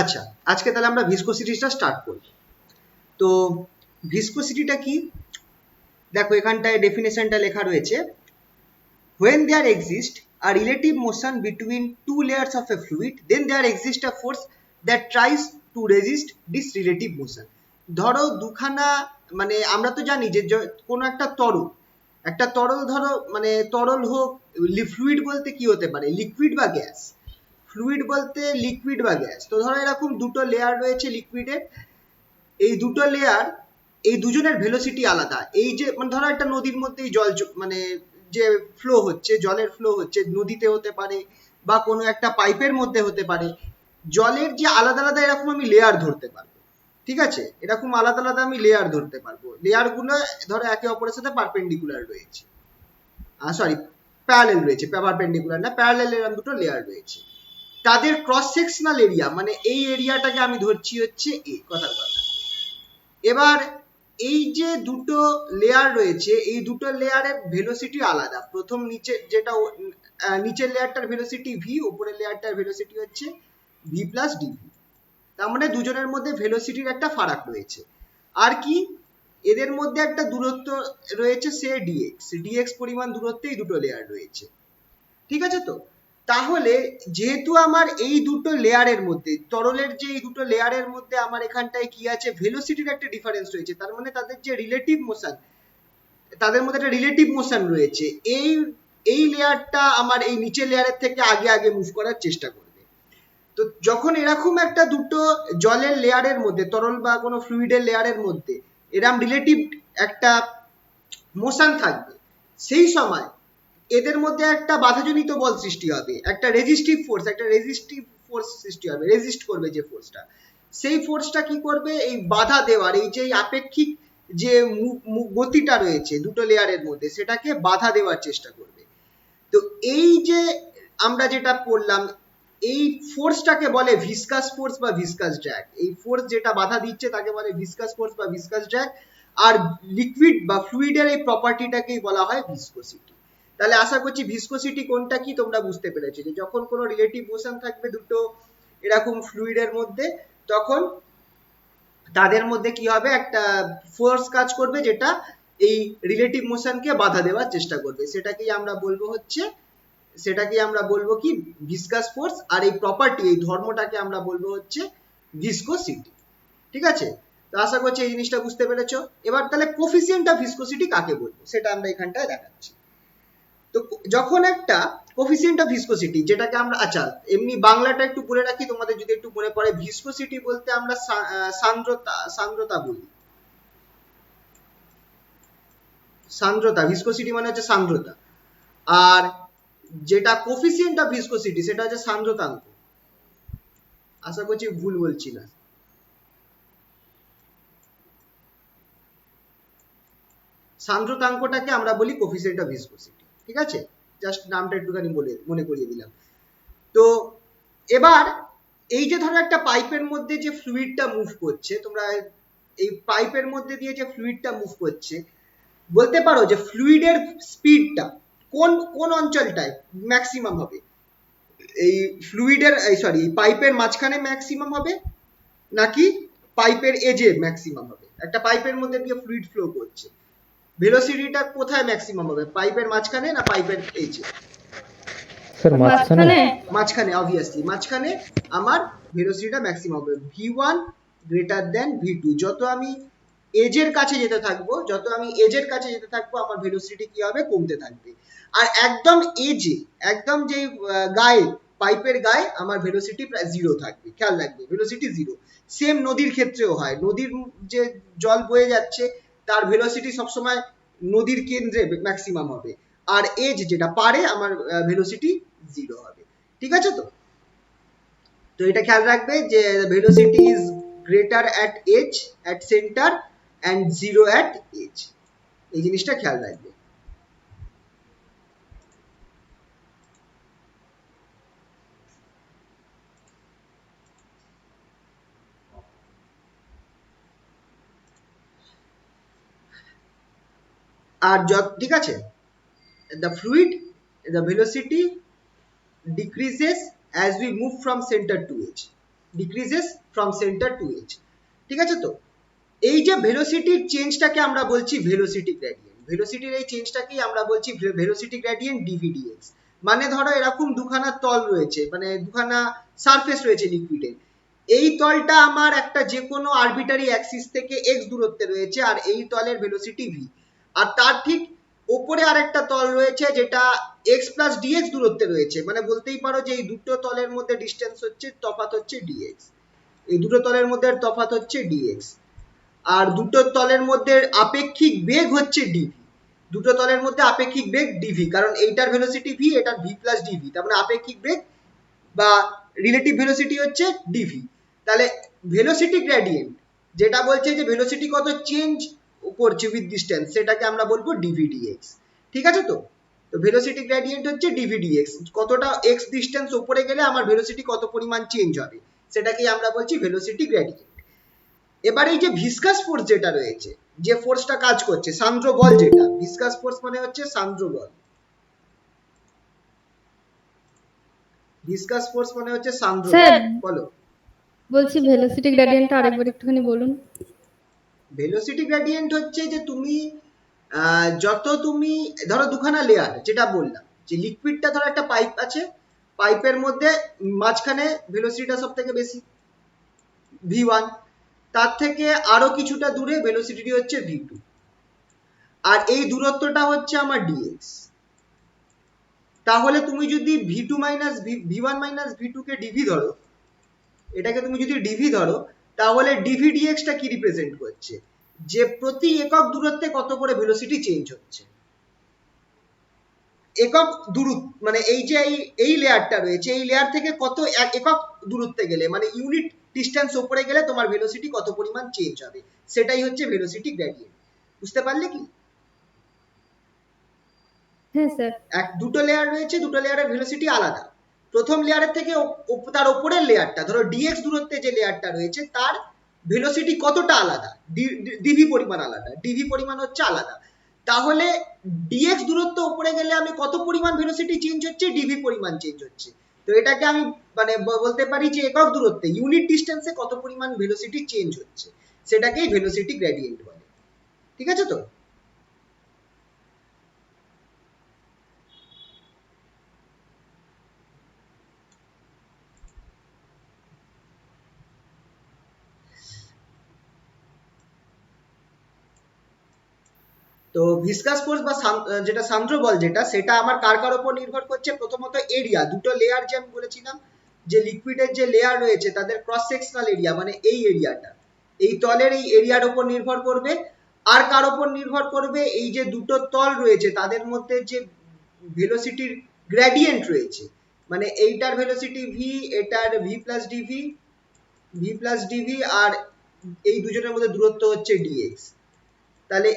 আচ্ছা, আজকে তাহলে আমরা ভিসকোসিটিটা স্টার্ট করব। তো ভিসকোসিটিটা কি, দেখো এখানটায় ডেফিনেশনটা লেখা রয়েছে, when there exists a relative motion between two layers of a fluid, then there exists a force that tries to resist this relative motion. ধরো দুখানা, মানে আমরা তো জানি যে কোনো একটা তরল ধরো, মানে তরল হোক, ফ্লুইড বলতে কি হতে পারে, লিকুইড বা গ্যাস। ফ্লুইড বলতে লিকুইড বা গ্যাস। তো ধরো এরকম দুটো লেয়ার রয়েছে লিকুইডের, এই দুটো লেয়ার, এই দুজনের ভেলোসিটি আলাদা। এই যে মানে ধরো একটা নদীর মধ্যেই জল, মানে যে ফ্লো হচ্ছে, জলের ফ্লো হচ্ছে, নদীতে হতে পারে বা কোনো একটা পাইপের মধ্যে হতে পারে, জলের যে আলাদা আলাদা এরকম আমি লেয়ার ধরতে পারবো। ঠিক আছে, এরকম আলাদা আলাদা আমি লেয়ার ধরতে পারবো। লেয়ারগুলো ধরো একে অপরের সাথে পারপেন্ডিকুলার রয়েছে, সরি প্যারালেল রয়েছে, পারপেন্ডিকুলার না, প্যারালেল, এরকম দুটো লেয়ার রয়েছে। তাদের ক্রস সেকশনাল এরিয়া, মানে এই এরিয়াটাকে আমি ধরছি হচ্ছে এ, কথার কথা। এবার এই যে দুটো লেয়ার রয়েছে, এই দুটো লেয়ারের ভেলোসিটি আলাদা। প্রথম নিচে যেটা, নিচের লেয়ারটার ভেলোসিটি ভি, উপরের লেয়ারটার ভেলোসিটি হচ্ছে ভি প্লাস ডিভি। তার মানে দুজনের মধ্যে ভেলোসিটির একটা ফারাক রয়েছে। আর কি, এদের মধ্যে একটা দূরত্ব রয়েছে, সে ডিএক্স, ডিএক্স পরিমাণ দূরত্বে এই দুটো লেয়ার রয়েছে। ঠিক আছে, তো তাহলে যেহেতু আমার এই দুটো লেয়ারের মধ্যে, তরলের যে এই দুটো লেয়ারের মধ্যে আমার এখানটায় কি আছে, ভেলোসিটির একটা ডিফারেন্স রয়েছে, তার মানে তাদের যে রিলেটিভ মোশন, তাদের মধ্যে একটা রিলেটিভ মোশন রয়েছে। এই এই লেয়ারটা আমার এই নিচের লেয়ারের থেকে আগে আগে মুভ করার চেষ্টা করবে। তো যখন এরকম একটা দুটো জলের লেয়ারের মধ্যে, তরল বা কোনো ফ্লুইডের লেয়ারের মধ্যে এরকম রিলেটিভ একটা মোশন থাকবে, সেই সময় এদের মধ্যে একটা বাধাজনিত বল সৃষ্টি হবে, একটা রেজিস্টিভ ফোর্স সৃষ্টি হবে, রেজিস্ট করবে যে ফোর্সটা, সেই ফোর্সটা কি করবে, এই বাধা দেওয়ার, এই যে আপেক্ষিক যে গতিটা রয়েছে দুটো লেয়ারের মধ্যে, সেটাকে বাধা দেওয়ার চেষ্টা করবে। তো এই যে আমরা যেটা পড়লাম, এই ফোর্সটাকে বলে ভিসকাস ফোর্স বা ভিসকাস ড্র্যাগ। এই ফোর্স যেটা বাধা দিচ্ছে তাকে বলে ভিসকাস ফোর্স বা ভিসকাস ড্র্যাগ। আর লিকুইড বা ফ্লুইডের এই প্রপার্টিটাকেই বলা হয় ভিসকোসিটি। তাহলে আশা করছি ভিসকোসিটি কোনটা কি তোমরা বুঝতে পেরেছো, যে যখন কোনো রিলেটিভ মোশন থাকবে দুটো এরকম ফ্লুইডের মধ্যে, তখন তাদের মধ্যে কি হবে, একটা ফোর্স কাজ করবে যেটা এই রিলেটিভ মোশনকে বাধা দেওয়ার চেষ্টা করবে। সেটাকেই আমরা বলবো কি, ভিসকাস ফোর্স। আর এই প্রপার্টি, এই ধর্মটাকে আমরা বলবো হচ্ছে ভিসকোসিটি। ঠিক আছে, তো আশা করছি এই জিনিসটা বুঝতে পেরেছো। এবার তাহলে কোফিসিয়েন্ট অফ ভিসকোসিটি কাকে বলবো সেটা আমরা এখানটায় দেখাচ্ছি। তো যখন একটা কোফিসিয়েন্ট অফ ভিসকোসিটি, যেটাকে আমরা, আচ্ছা এমনি বাংলাটা একটু বলে রাখি তোমাদের যদি একটু মনে পড়ে, ভিসকোসিটি বলতে আমরা সান্দ্রতা বলি। সান্দ্রতা, ভিসকোসিটি মানে হচ্ছে সান্দ্রতা। আর যেটা কোফিসিয়েন্ট অফ ভিসকোসিটি সেটা হচ্ছে সান্দ্রতাঙ্ক। আশা করছি ভুল বলছি না। সান্দ্রতাঙ্কটাকে আমরা বলি কোফিসিয়েন্ট অফ ভিসকোসিটি। ঠিক আছে, জাস্ট নামটা একটুখানি মনে করিয়ে দিলাম। তো এবার এই যে ধরো একটা পাইপের মধ্যে যে ফ্লুইডটা মুভ করছে, তোমরা এই পাইপের মধ্যে দিয়ে যে ফ্লুইডটা মুভ করছে, বলতে পারো যে ফ্লুইডের স্পিডটা কোন কোন অঞ্চলটায় ম্যাক্সিমাম হবে, এই ফ্লুইডের, সরি এই পাইপের মাঝখানে ম্যাক্সিমাম হবে নাকি পাইপের এজে ম্যাক্সিমাম হবে? একটা পাইপের মধ্যে দিয়ে ফ্লুইড ফ্লো করছে, ভেলোসিটিটা কোথায় ম্যাক্সিমাম হবে, পাইপের মাঝখানে না পাইপের এজে? স্যার মাঝখানে। মাঝখানে, অবভিয়াসলি মাঝখানে আমার ভেলোসিটিটা ম্যাক্সিমাম হবে। v1 greater than v2। যত আমি এজের কাছে যেতে থাকবো আমার ভেলোসিটি কি হবে, কমতে থাকবে। আর একদম এজে, একদম যে গায়ে, পাইপের গায়ে আমার ভেলোসিটি প্রায় জিরো থাকবে। খেয়াল রাখবে ভেলোসিটি জিরো। সেম নদীর ক্ষেত্রেও হয়, নদীর যে জল বয়ে যাচ্ছে তার ভেলোসিটি সবসময় নদীর কেন্দ্রে ম্যাক্সিমাম হবে, আর এজ যেটা পারে আমার ভেলোসিটি জিরো হবে। ঠিক আছে, তো তো এটা খেয়াল রাখবে যে velocity is greater at edge, at centre and zero at edge. এই জিনিসটা খেয়াল রাখবে। আর ঠিক আছে, the fluid, the velocity decreases as we move from center to edge. Decreases from centre to edge. ঠিক আছে? তো এই যে ভেলোসিটির চেঞ্জটাকে আমরা বলছি ভেলোসিটি গ্রেডিয়েন্ট, ভেলোসিটির এই চেঞ্জটাকেই আমরা বলছি ভেলোসিটি গ্রেডিয়েন্ট ডিভিডিএক্স। মানে ধরো এরকম দুখানা তল রয়েছে, মানে দুখানা সারফেস রয়েছে লিকুইডের, এই তলটা আমার একটা যে কোনো আরবিটারি অ্যাক্সিস থেকে এক্স দূরত্বে রয়েছে আর এই তলের ভেলোসিটি ভি, আর তার ঠিক ওপরে আরেকটা তল রয়েছে যেটা এক্স প্লাস ডিএক্স দূরত্বে রয়েছে, মানে বলতেই পারো যে এই দুটো তলের মধ্যে ডিস্টেন্স হচ্ছে, তফাৎ হচ্ছে ডিএক্স, এই দুটো তলের মধ্যে তফাৎ হচ্ছে ডিএক্স, আর দুটো তলের মধ্যে আপেক্ষিক বেগ হচ্ছে ডিভি, দুটো তলের মধ্যে আপেক্ষিক বেগ ডিভি, কারণ এইটার ভেলোসিটি ভি, এটার ভি প্লাস ডিভি, তার মানে আপেক্ষিক বেগ বা রিলেটিভ ভেলোসিটি হচ্ছে ডিভি। তাহলে ভেলোসিটি গ্রেডিয়েন্ট যেটা বলছে যে ভেলোসিটি কত চেঞ্জ করছে উইথ ডিস্টেন্স, সেটাকে আমরা বলবো ডিভিডিএক্স। ঠিক আছে? তো তো ভেলোসিটি গ্রেডিয়েন্ট হচ্ছে ডিভিডিএক্স, কতটা এক্স ডিস্টেন্স উপরে গেলে আমার ভেলোসিটি কত পরিমাণ চেঞ্জ হবে, সেটাকেই আমরা বলছি ভেলোসিটি গ্রেডিয়েন্ট। এবার এই যে ভিসকাস ফোর্স যেটা রয়েছে, যে ফোর্সটা কাজ করছে, সান্দ্র বল যেটা, ভিসকাস ফোর্স মানে হচ্ছে সান্দ্র বল, ভিসকাস ফোর্স মানে হচ্ছে সান্দ্র বল। স্যার বলো। বলছি ভেলোসিটি গ্রেডিয়েন্টটা আরেকবার একটুখানি বলুন। ভেলোসিটি গ্রেডিয়েন্ট হচ্ছে যে তুমি যত তুমি ধরো দুখানা লেয়ার, যেটা বললাম যে লিকুইডটা ধরো একটা পাইপ আছে, পাইপের মধ্যে মাঝখানে ভেলোসিটিটা সব থেকে বেশি v1, তার থেকে আরো কিছুটা দূরে ভেলোসিটি হচ্ছে v2, আর এই দূরত্বটা হচ্ছে আমার dx। তাহলে তুমি যদি v2 minus v1 minus v2 কে ডিভি ধরো, এটাকে তুমি যদি ডিভি ধরো, তাহলে ডিভি dx টা কি রিপ্রেজেন্ট করছে, যে প্রতি একক দূরত্বে কত করে ভেলোসিটি চেঞ্জ হচ্ছে, একক দূরত্ব মানে এই যে এই লেয়ারটা রয়েছে, এই লেয়ার থেকে কত একক দূরত্বে গেলে, মানে ইউনিট ডিস্টেন্স উপরে গেলে তোমার ভেলোসিটি কত পরিমাণ চেঞ্জ হবে, সেটাই হচ্ছে ভেলোসিটি গ্রেডিয়েন্ট। বুঝতে পারলে কি? হ্যাঁ স্যার। দুটো লেয়ার রয়েছে, দুটো লেয়ারের ভেলোসিটি আলাদা, প্রথম লেয়ারের থেকে তার উপরের লেয়ারটা ধরো ডিএক্স দূরত্বে যে লেয়ারটা রয়েছে তার ভেলোসিটি কতটা আলাদা, ডিভি পরিমাণ আলাদা, ডিভি পরিমাণ হচ্ছে আলাদা। তাহলে ডিএক্স দূরত্ব উপরে গেলে আমি কত পরিমাণ ভেলোসিটি চেঞ্জ হচ্ছে, ডিভি পরিমাণ চেঞ্জ হচ্ছে। তো এটাকে আমি মানে বলতে পারি যে একক দূরত্বে ইউনিট ডিস্টেন্সে কত পরিমাণ ভেলোসিটি চেঞ্জ হচ্ছে, সেটাকেই ভেলোসিটি গ্রেডিয়েন্ট বলে। ঠিক আছে? তো তো ভিসকাস ফোর্স বা যেটা সান্দ্র বল যেটা, সেটা আমার কার কার উপর নির্ভর করছে, প্রথমত এরিয়া, দুটো লেয়ার যে আমি বলেছিলাম যে লিকুইডের যে লেয়ার রয়েছে তাদের ক্রস সেকশনাল এরিয়া, মানে এই এরিয়াটা, এই তলের এই এরিয়ার উপর নির্ভর করবে। আর কার উপর নির্ভর করবে, এই যে দুটো তল রয়েছে তাদের মধ্যে যে ভেলোসিটির গ্রেডিয়েন্ট রয়েছে, মানে এইটার ভেলোসিটি ভি, এটার v plus dv, v plus dv, আর এই দুজনের মধ্যে দূরত্ব হচ্ছে ডিএক্স। তাহলে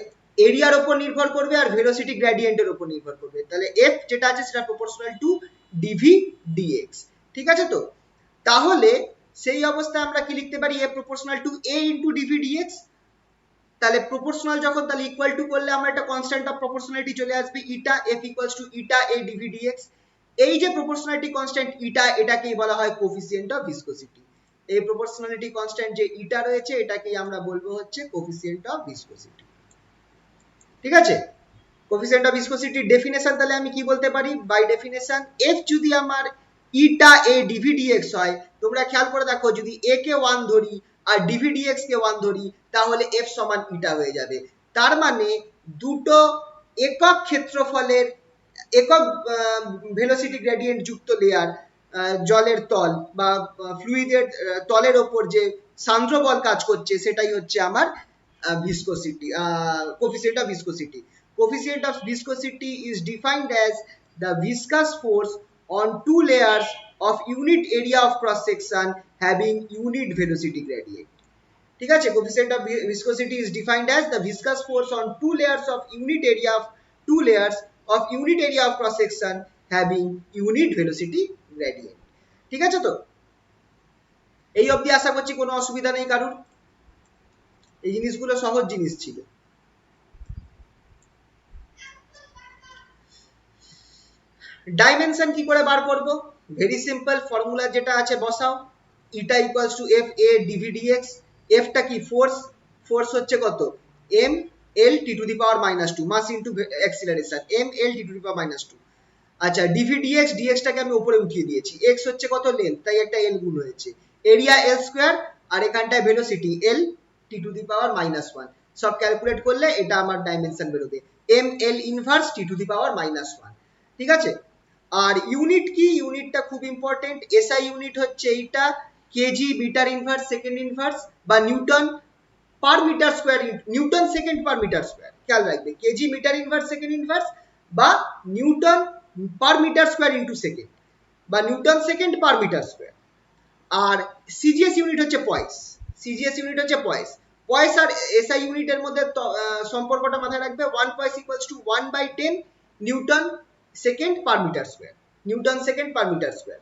এরিয়ার উপর নির্ভর করবে আর ভেলোসিটি গ্রেডিয়েন্টের উপর নির্ভর করবে, তাহলে এফ যেটা আছে সেটা প্রপোর্শনাল টু ডিভি ডিএক্স। ঠিক আছে? তো তাহলে সেই অবস্থায় আমরা কি লিখতে পারি, F proportional to A into dv dx. তাহলে প্রপোর্শনাল যখন, তাহলে ইকুয়াল টু করলে আমরা একটা কনস্ট্যান্ট অফ প্রপোর্শনালিটি চলে আসবে, eta F equals to eta A dv dx. এই যে প্রপোর্শনালিটি কনস্ট্যান্ট ইটা, এটাকেই বলা হয় কোফিসিয়েন্ট অফ ভিসকোসিটি। এই প্রপোর্শনালিটি কনস্ট্যান্ট যে ইটা রয়েছে এটাকেই আমরা বলবো হচ্ছে কোফিসিয়েন্ট অফ ভিসকোসিটি। ঠিক আছে? কোফিসিয়েন্ট অফ ভিসকোসিটির ডেফিনেশন তাহলে আমি কি বলতে পারি, বাই ডেফিনেশন এফ যদি আমার ইটা এ ডিভি ডিএক্স হয়, তোমরা খেয়াল করে দেখো যদি এ কে 1 ধরি আর ডিভি ডিএক্স কে 1 ধরি, তাহলে এফ সমান ইটা হয়ে যাবে। তার মানে দুটো একক ক্ষেত্রফলের একক ভেলোসিটি গ্রেডিয়েন্ট যুক্ত লেয়ার, জলের তল বা ফ্লুইডের তলের ওপর যে সান্দ্র বল কাজ করছে, সেটাই হচ্ছে আমার viscosity, coefficient of viscosity. Coefficient of viscosity is defined as the viscous force on two layers of unit area of cross section having unit velocity gradient. ঠিক আছে? Coefficient of viscosity is defined as the viscous force on two layers of unit area of cross section having unit velocity gradient. ঠিক আছে? তো এই অবধি আশা করছি কোনো অসুবিধা নেই কারুর, এই জিনিসগুলো সহজ জিনিস ছিল। ডাইমেনশন কি করে বার করব, ভেরি সিম্পল, ফর্মুলা যেটা আছে বসাও, eta equals to F A dv dx. এফটা কি ফোর্স, ফোর্স হচ্ছে কত M L T to the power minus two, mass into acceleration M L T to the power minus two. আচ্ছা dv dx, ডিএক্সটাকে আমি উপরে উঠিয়ে দিয়েছি, এক্স হচ্ছে কত লেন্থ, তাই একটা এল গুণ হয়েছে, এরিয়া এল স্কোয়ার, আর এখানটায় velocity L T to the power minus one. সব ক্যালকুলেট করলে এটা আমার ডাইমেনশন বেরোবে M L inverse T to the power minus one. ঠিক আছে, আর ইউনিট কি, ইউনিটটা খুব ইম্পর্টেন্ট, এসআই ইউনিট হচ্ছে এইটা, KG metre inverse second inverse বা newton per metre square, newton second per metre square, খেয়াল রাখবে KG metre inverse second inverse বা newton per metre square into second বা newton second per metre square. আর CGS unit হচ্ছে poise, CGS unit হচ্ছে poise. Poise আর SI ইউনিটের মধ্যে সম্পর্কটা মাথায় রাখবে, 1 poise equals to 1/10 newton second per metre square, newton second per metre square,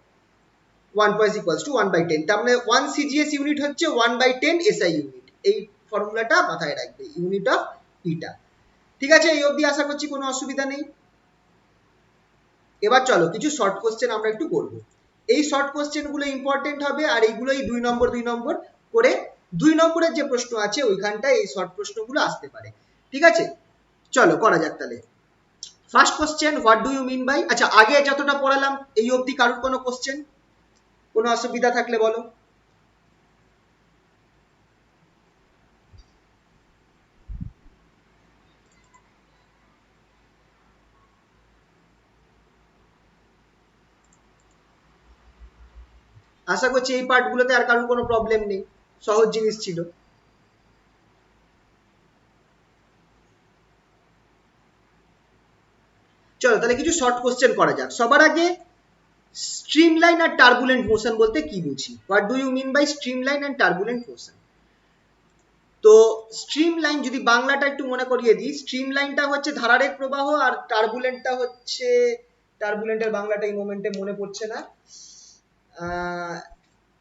1 poise equals to 1/10, তার মানে 1 সিজিএস ইউনিট হচ্ছে 1/10 এসআই ইউনিট। এই ফর্মুলাটা মাথায় রাখবে, ইউনিট অফ ইটা। ঠিক আছে, এই অবধি আশা করছি কোনো অসুবিধা নেই। এবার চলো কিছু শর্ট কোশ্চেন আমরা একটু করব। এই শর্ট কোশ্চেন গুলো ইম্পর্টেন্ট হবে, আর এইগুলোই 2 নম্বর 2 নম্বর করে, 2 নম্বরের যে প্রশ্ন আছে ওইখানটায় এই শর্ট প্রশ্নগুলো আসতে পারে। ঠিক আছে, চলো করা যাক তাহলে। First question, what do you mean by, আচ্ছা আগে যতটা পড়ালাম এই অবধি কারোর কোনো কোশ্চেন, কোনো অসুবিধা থাকলে বলো। আশা করছি এই পার্টগুলোতে আর কারোর কোনো প্রবলেম নেই, সহজ জিনিস ছিল। চলো তাহলে কিছু শর্ট কোশ্চেন করা যাক। সবার আগে স্ট্রিমলাইন আর টার্বুলেন্ট মোশন বলতে কি বুঝি, what do you mean by streamline and turbulent motion. তো স্ট্রিমলাইন যদি বাংলাটা একটু মনে করিয়ে দিই, স্ট্রিমলাইনটা হচ্ছে ধারারেখ প্রবাহ, আর টার্বুলেন্টটা হচ্ছে, টার্বুলেন্টের বাংলাটা এই মোমেন্টে মনে পড়ছে না,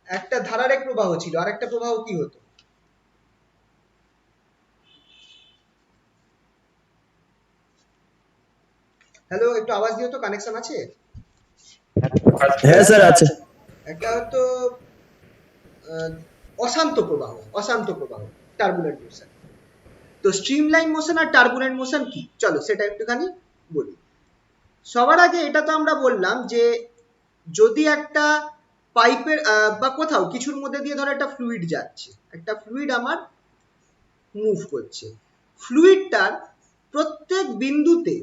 একটা ধারারেখ প্রবাহ ছিল, আর একটা প্রবাহ কি হতো, হ্যালো একটু আওয়াজ দিও তো, কানেকশন আছে? হ্যাঁ স্যার আছে। একটা হতো অশান্ত প্রবাহ, অশান্ত প্রবাহ, টার্বুলেন্ট মোশন। তো স্ট্রিমলাইন মোশন আর টার্বুলেন্ট মোশন কি, চলো সেটা একটুখানি বলি। সবার আগে এটা তো আমরা বললাম যে যদি একটা পাইপের বা কোথাও কিছুর মধ্যে দিয়ে ধরো একটা ফ্লুইড যাচ্ছে, একটা ফ্লুইড আমার মুভ করছে, ফ্লুইডটার প্রত্যেক বিন্দুতে,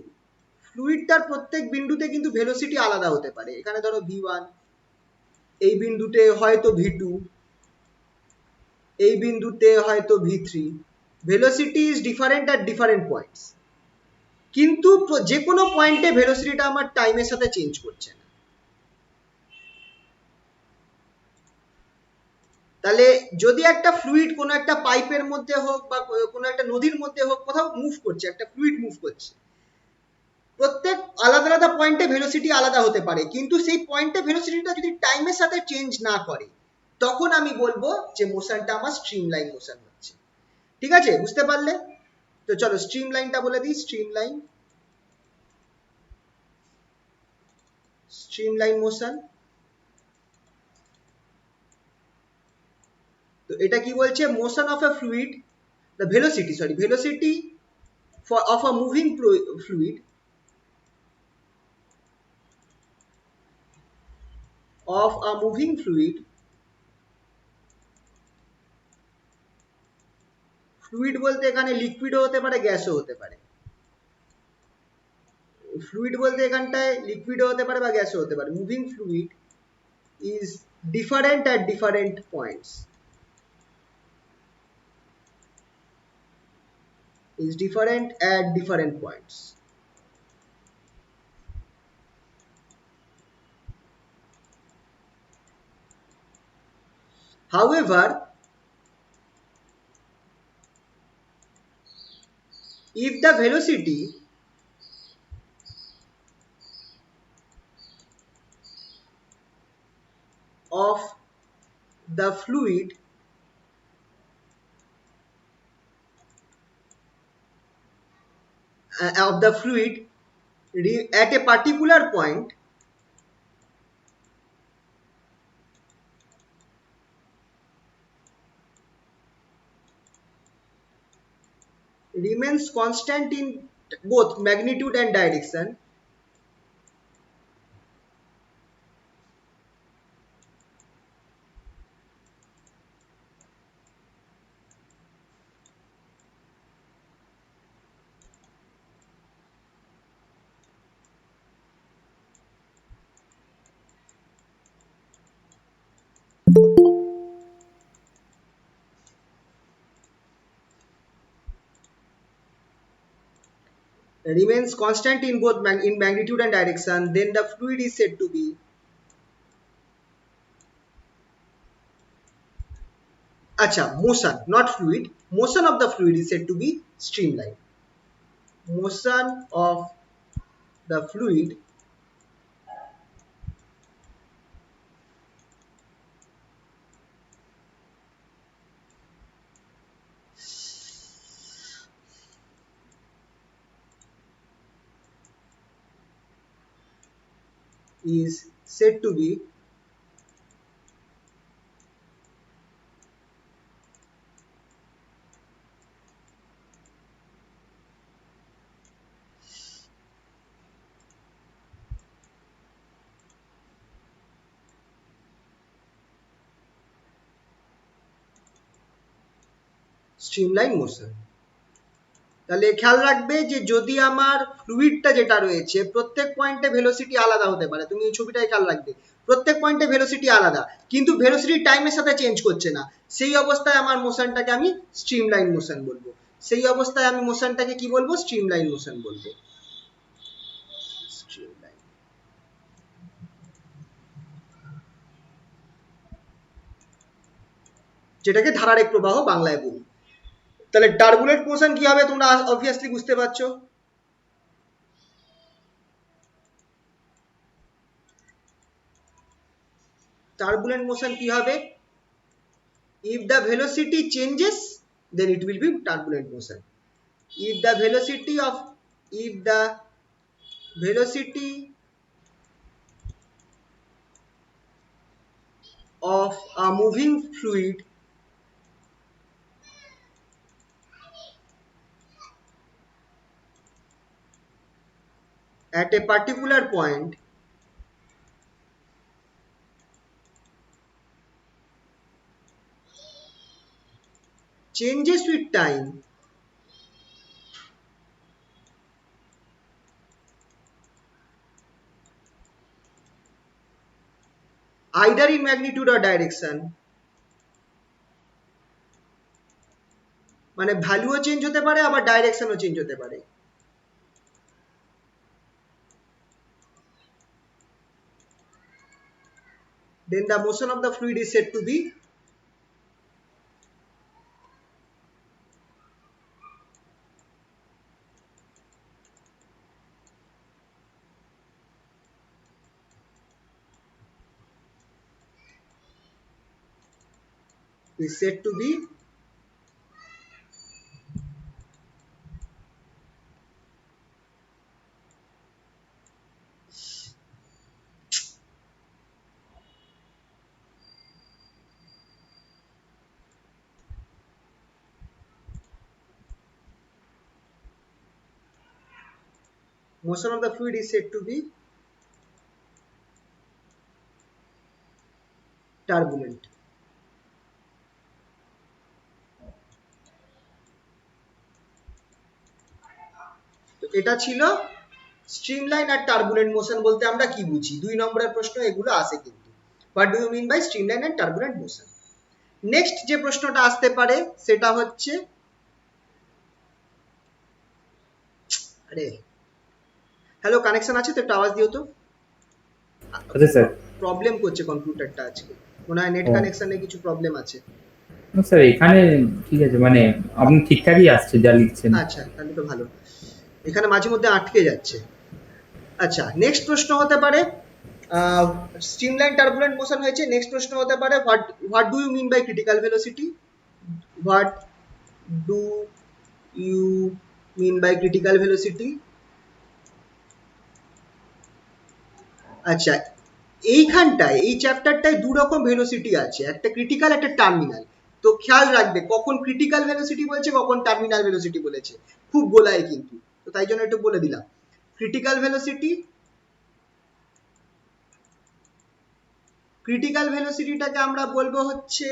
ফ্লুইডটার প্রত্যেক বিন্দুতে কিন্তু ভেলোসিটি আলাদা হতে পারে। এখানে ধরো v1, এই বিন্দুতে হয়তো v2, এই বিন্দুতে হয়তো v3, velocity is different at different points, কিন্তু যে কোনো পয়েন্টে ভেলোসিটিটা আমার টাইমের সাথে চেঞ্জ করছে না। তাহলে যদি একটা ফ্লুইড কোনো একটা পাইপের মধ্যে হোক বা কোনো একটা নদীর মধ্যে হোক, কোথাও মুভ করছে, একটা ফ্লুইড মুভ করছে, প্রত্যেক আলাদা আলাদা পয়েন্টে ভেলোসিটি আলাদা হতে পারে, কিন্তু সেই পয়েন্টে ভেলোসিটিটা যদি টাইমের সাথে চেঞ্জ না করে, তখন আমি বলবো যে মোশনটা আমার স্ট্রিমলাইন মোশন হচ্ছে। ঠিক আছে, বুঝতে পারলে? তো চলো স্ট্রিমলাইনটা বলে দিই, স্ট্রিমলাইন, স্ট্রিমলাইন মোশন। তো এটা কি বলছে, motion of A fluid, the velocity, sorry, velocity of a moving fluid of a moving fluid, fluid বলতে এখানে লিকুইডও হতে পারে, গ্যাসও হতে পারে, ফ্লুইড বলতে এখানটায় লিকুইডও হতে পারে বা গ্যাসও হতে পারে, moving fluid is different at different points, is different at different points. However, if the velocity of the fluid at a particular point remains constant in both magnitude and direction. Remains constant in both in magnitude and direction, then the fluid is said to be, motion, not fluid. Motion of the fluid is said to be streamline. Motion of the fluid is said to be streamline motion. তাহলে খেয়াল রাখবে যে যদি আমার ফ্লুইডটা যেটা রয়েছে প্রত্যেক পয়েন্টে ভেলোসিটি আলাদা হতে পারে, তুমি এই ছবিটায় খেয়াল রাখবে প্রত্যেক পয়েন্টে ভেলোসিটি আলাদা, কিন্তু ভেলোসিটি টাইমের সাথে চেঞ্জ করছে না, সেই অবস্থায় আমার মোশনটাকে আমি স্ট্রিমলাইন মোশন বলবো। সেই অবস্থায় আমি মোশনটাকে কি বলবো? স্ট্রিমলাইন মোশন বলবো। স্ট্রিমলাইন, যেটাকে ধারারেখ প্রবাহ বাংলায় বলি। তাহলে টার্বুলেন্ট মোশন কি হবে তোমরা অবভিয়াসলি বুঝতে পারছো। টার্বুলেন্ট মোশন কি হবে? If the velocity changes, then it will be turbulent motion. If the velocity of a moving fluid at a particular point changes with time, either in magnitude or direction, মানে ভ্যালুও change হতে পারে আবার ডাইরেকশনও change হতে পারে, then the motion of the fluid is said to be motion of the fluid is said to be turbulent. তো এটা ছিল streamline আর turbulent motion বলতে আমরা কি বুঝি। 2 নম্বরের প্রশ্ন এগুলো আসে কিন্তু, what do you mean by streamline and turbulent motion. Next যে প্রশ্নটা আসতে পারে সেটা হচ্ছে, আরে হ্যালো কানেকশন আছে তো, একটা আওয়াজ দিও তো। আচ্ছা স্যার, প্রবলেম করছে কম্পিউটারটা আজকে, মনে হয় নেট কানেকশনে কিছু প্রবলেম আছে। না স্যার এখানে ঠিক আছে, মানে আপনি ঠিকঠাকই আসছে যা লিখছেন। আচ্ছা তাহলে তো ভালো, এখানে মাঝে মধ্যে আটকে যাচ্ছে। আচ্ছা নেক্সট প্রশ্ন হতে পারে, স্ট্রিমলাইন টার্বুলেন্ট মোশন হয়েছে, নেক্সট প্রশ্ন হতে পারে what do you mean by critical velocity, what do you mean by critical velocity. আচ্ছা এইখানটায় এই চ্যাপ্টারটায় দু রকম ভেলোসিটি আছে, একটা ক্রিটিক্যাল একটা টার্মিনাল। তো খেয়াল রাখবে কখন ক্রিটিক্যাল ভেলোসিটি বলছে কখন টার্মিনাল ভেলোসিটি বলেছে, খুব গোলায় কিন্তু, তো তাই জন্য একটু বলে দিলাম। ক্রিটিক্যাল ভেলোসিটিটাকে আমরা বলবো হচ্ছে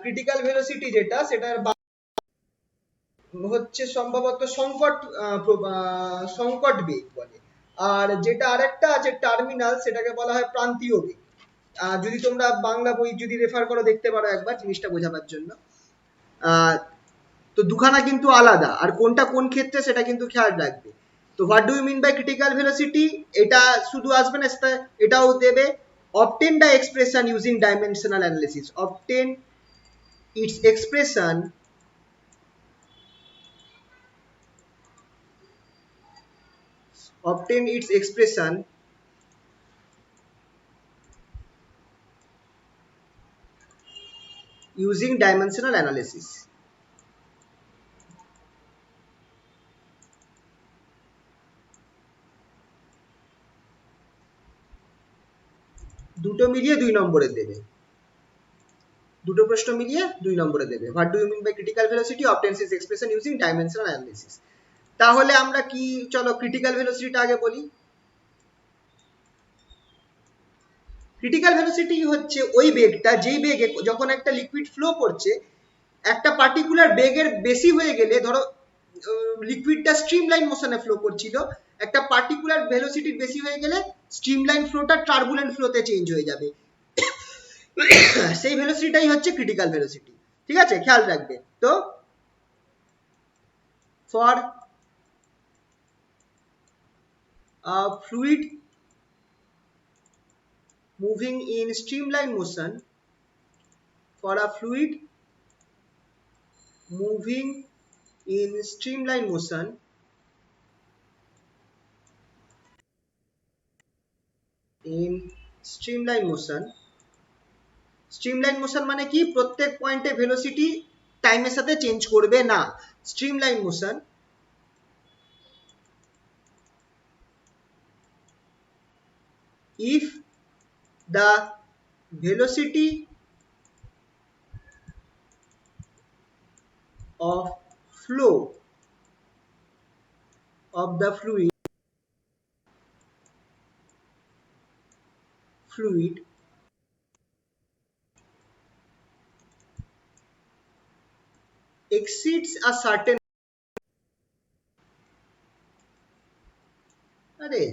ক্রিটিক্যাল ভেলোসিটি যেটা সেটার হচ্ছে সম্ভবত সংকট বেগ বলে, আর যেটা আরেকটা আছে টার্মিনাল, সেটাকে বলা হয় প্রান্তীয় বেগ। যদি তোমরা বাংলা বই যদি রেফার করো দেখতে পারো একবার জিনিসটা বোঝাবার জন্য। তো দুখানা কিন্তু আলাদা, আর কোনটা কোন ক্ষেত্রে সেটা কিন্তু খেয়াল রাখবে। তো what do you mean by critical velocity, এটা শুধু আসবে না, এটাও দেবে obtain the expression using dimensional analysis, its expression obtain its expression using dimensional analysis। দুটো মিলিয়ে 2 নম্বরে দেবে, দুটো প্রশ্ন মিলিয়ে 2 নম্বরে দেবে। What do you mean by critical velocity, obtains its expression using dimensional analysis। তাহলে আমরা কি, চলো ক্রিটিক্যাল ভেলোসিটিটা আগে বলি। ক্রিটিক্যাল ভেলোসিটি হচ্ছে ওই বেগটা যেই বেগে যখন একটা লিকুইড ফ্লো করছে, একটা পার্টিকুলার বেগের বেশি হয়ে গেলে, ধরো লিকুইডটা স্ট্রিমলাইন মোশনে ফ্লো করছিল, একটা পার্টিকুলার ভেলোসিটির বেশি হয়ে গেলে স্ট্রিমলাইন ফ্লোটা টার্বুলেন্ট ফ্লোতে চেঞ্জ হয়ে যাবে, সেই ভেলোসিটিটাই হচ্ছে ক্রিটিক্যাল ভেলোসিটি। ঠিক আছে, খেয়াল রাখবে। তো for fluid moving in streamline motion, for a fluid moving in streamline motion, streamline motion মানে কি, প্রত্যেক পয়েন্টে ভেলোসিটি টাইমের সাথে চেঞ্জ করবে না। Streamline motion if the velocity of flow of the fluid exceeds a certain, अरे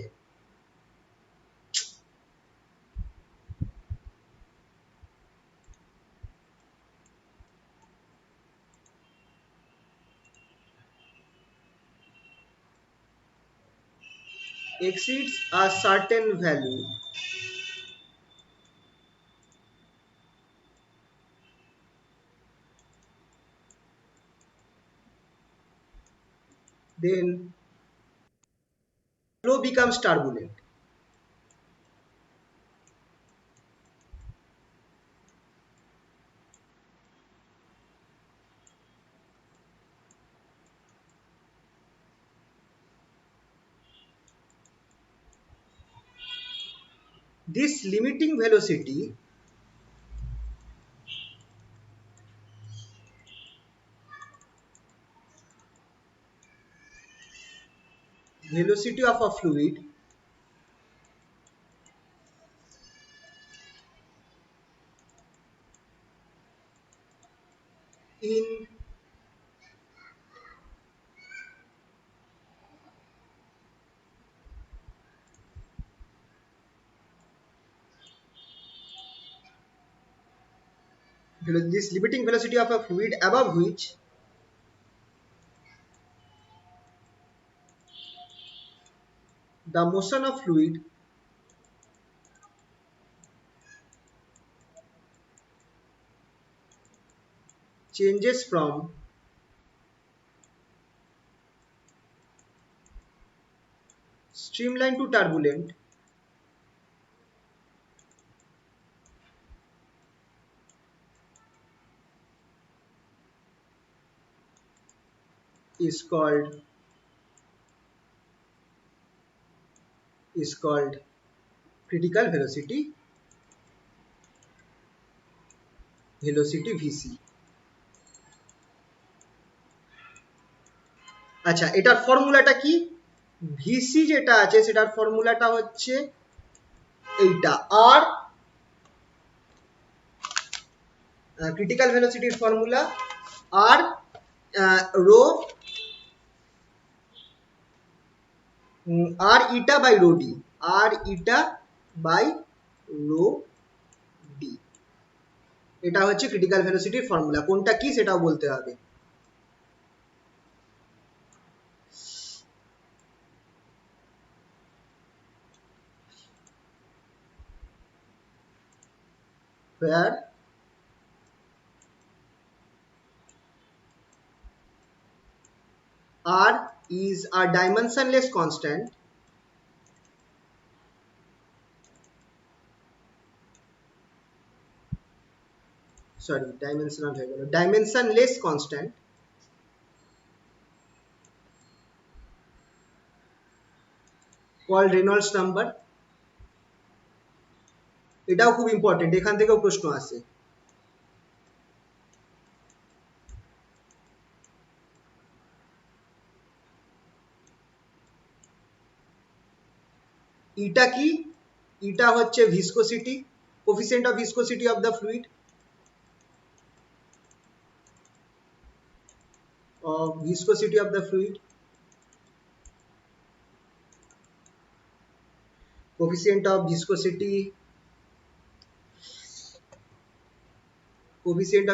exceeds a certain value, then flow becomes turbulent। This limiting velocity of a fluid in this limiting velocity of a fluid above which the motion of fluid changes from streamline to turbulent is called critical velocity। Velocity VC. আচ্ছা, এটার ফর্মুলাটা কি? VC যেটা আছে সেটার ফর্মুলাটা হচ্ছে এইটা, আর ক্রিটিক্যাল ভেলোসিটির formula R rho R eta by rho D, R eta by rho D, এটা হচ্ছে ক্রিটিক্যাল ভেলোসিটির ফর্মুলা। কোনটা কি সেটাও বলতে হবে। where r is a dimensionless constant dimensionless constant called Reynolds number। এটাও খুব ইম্পর্টেন্ট, এখান থেকেও প্রশ্ন আসে। ইটা কি? ইটা হচ্ছে viscosity, coefficient of viscosity of the fluid, of the fluid, coefficient of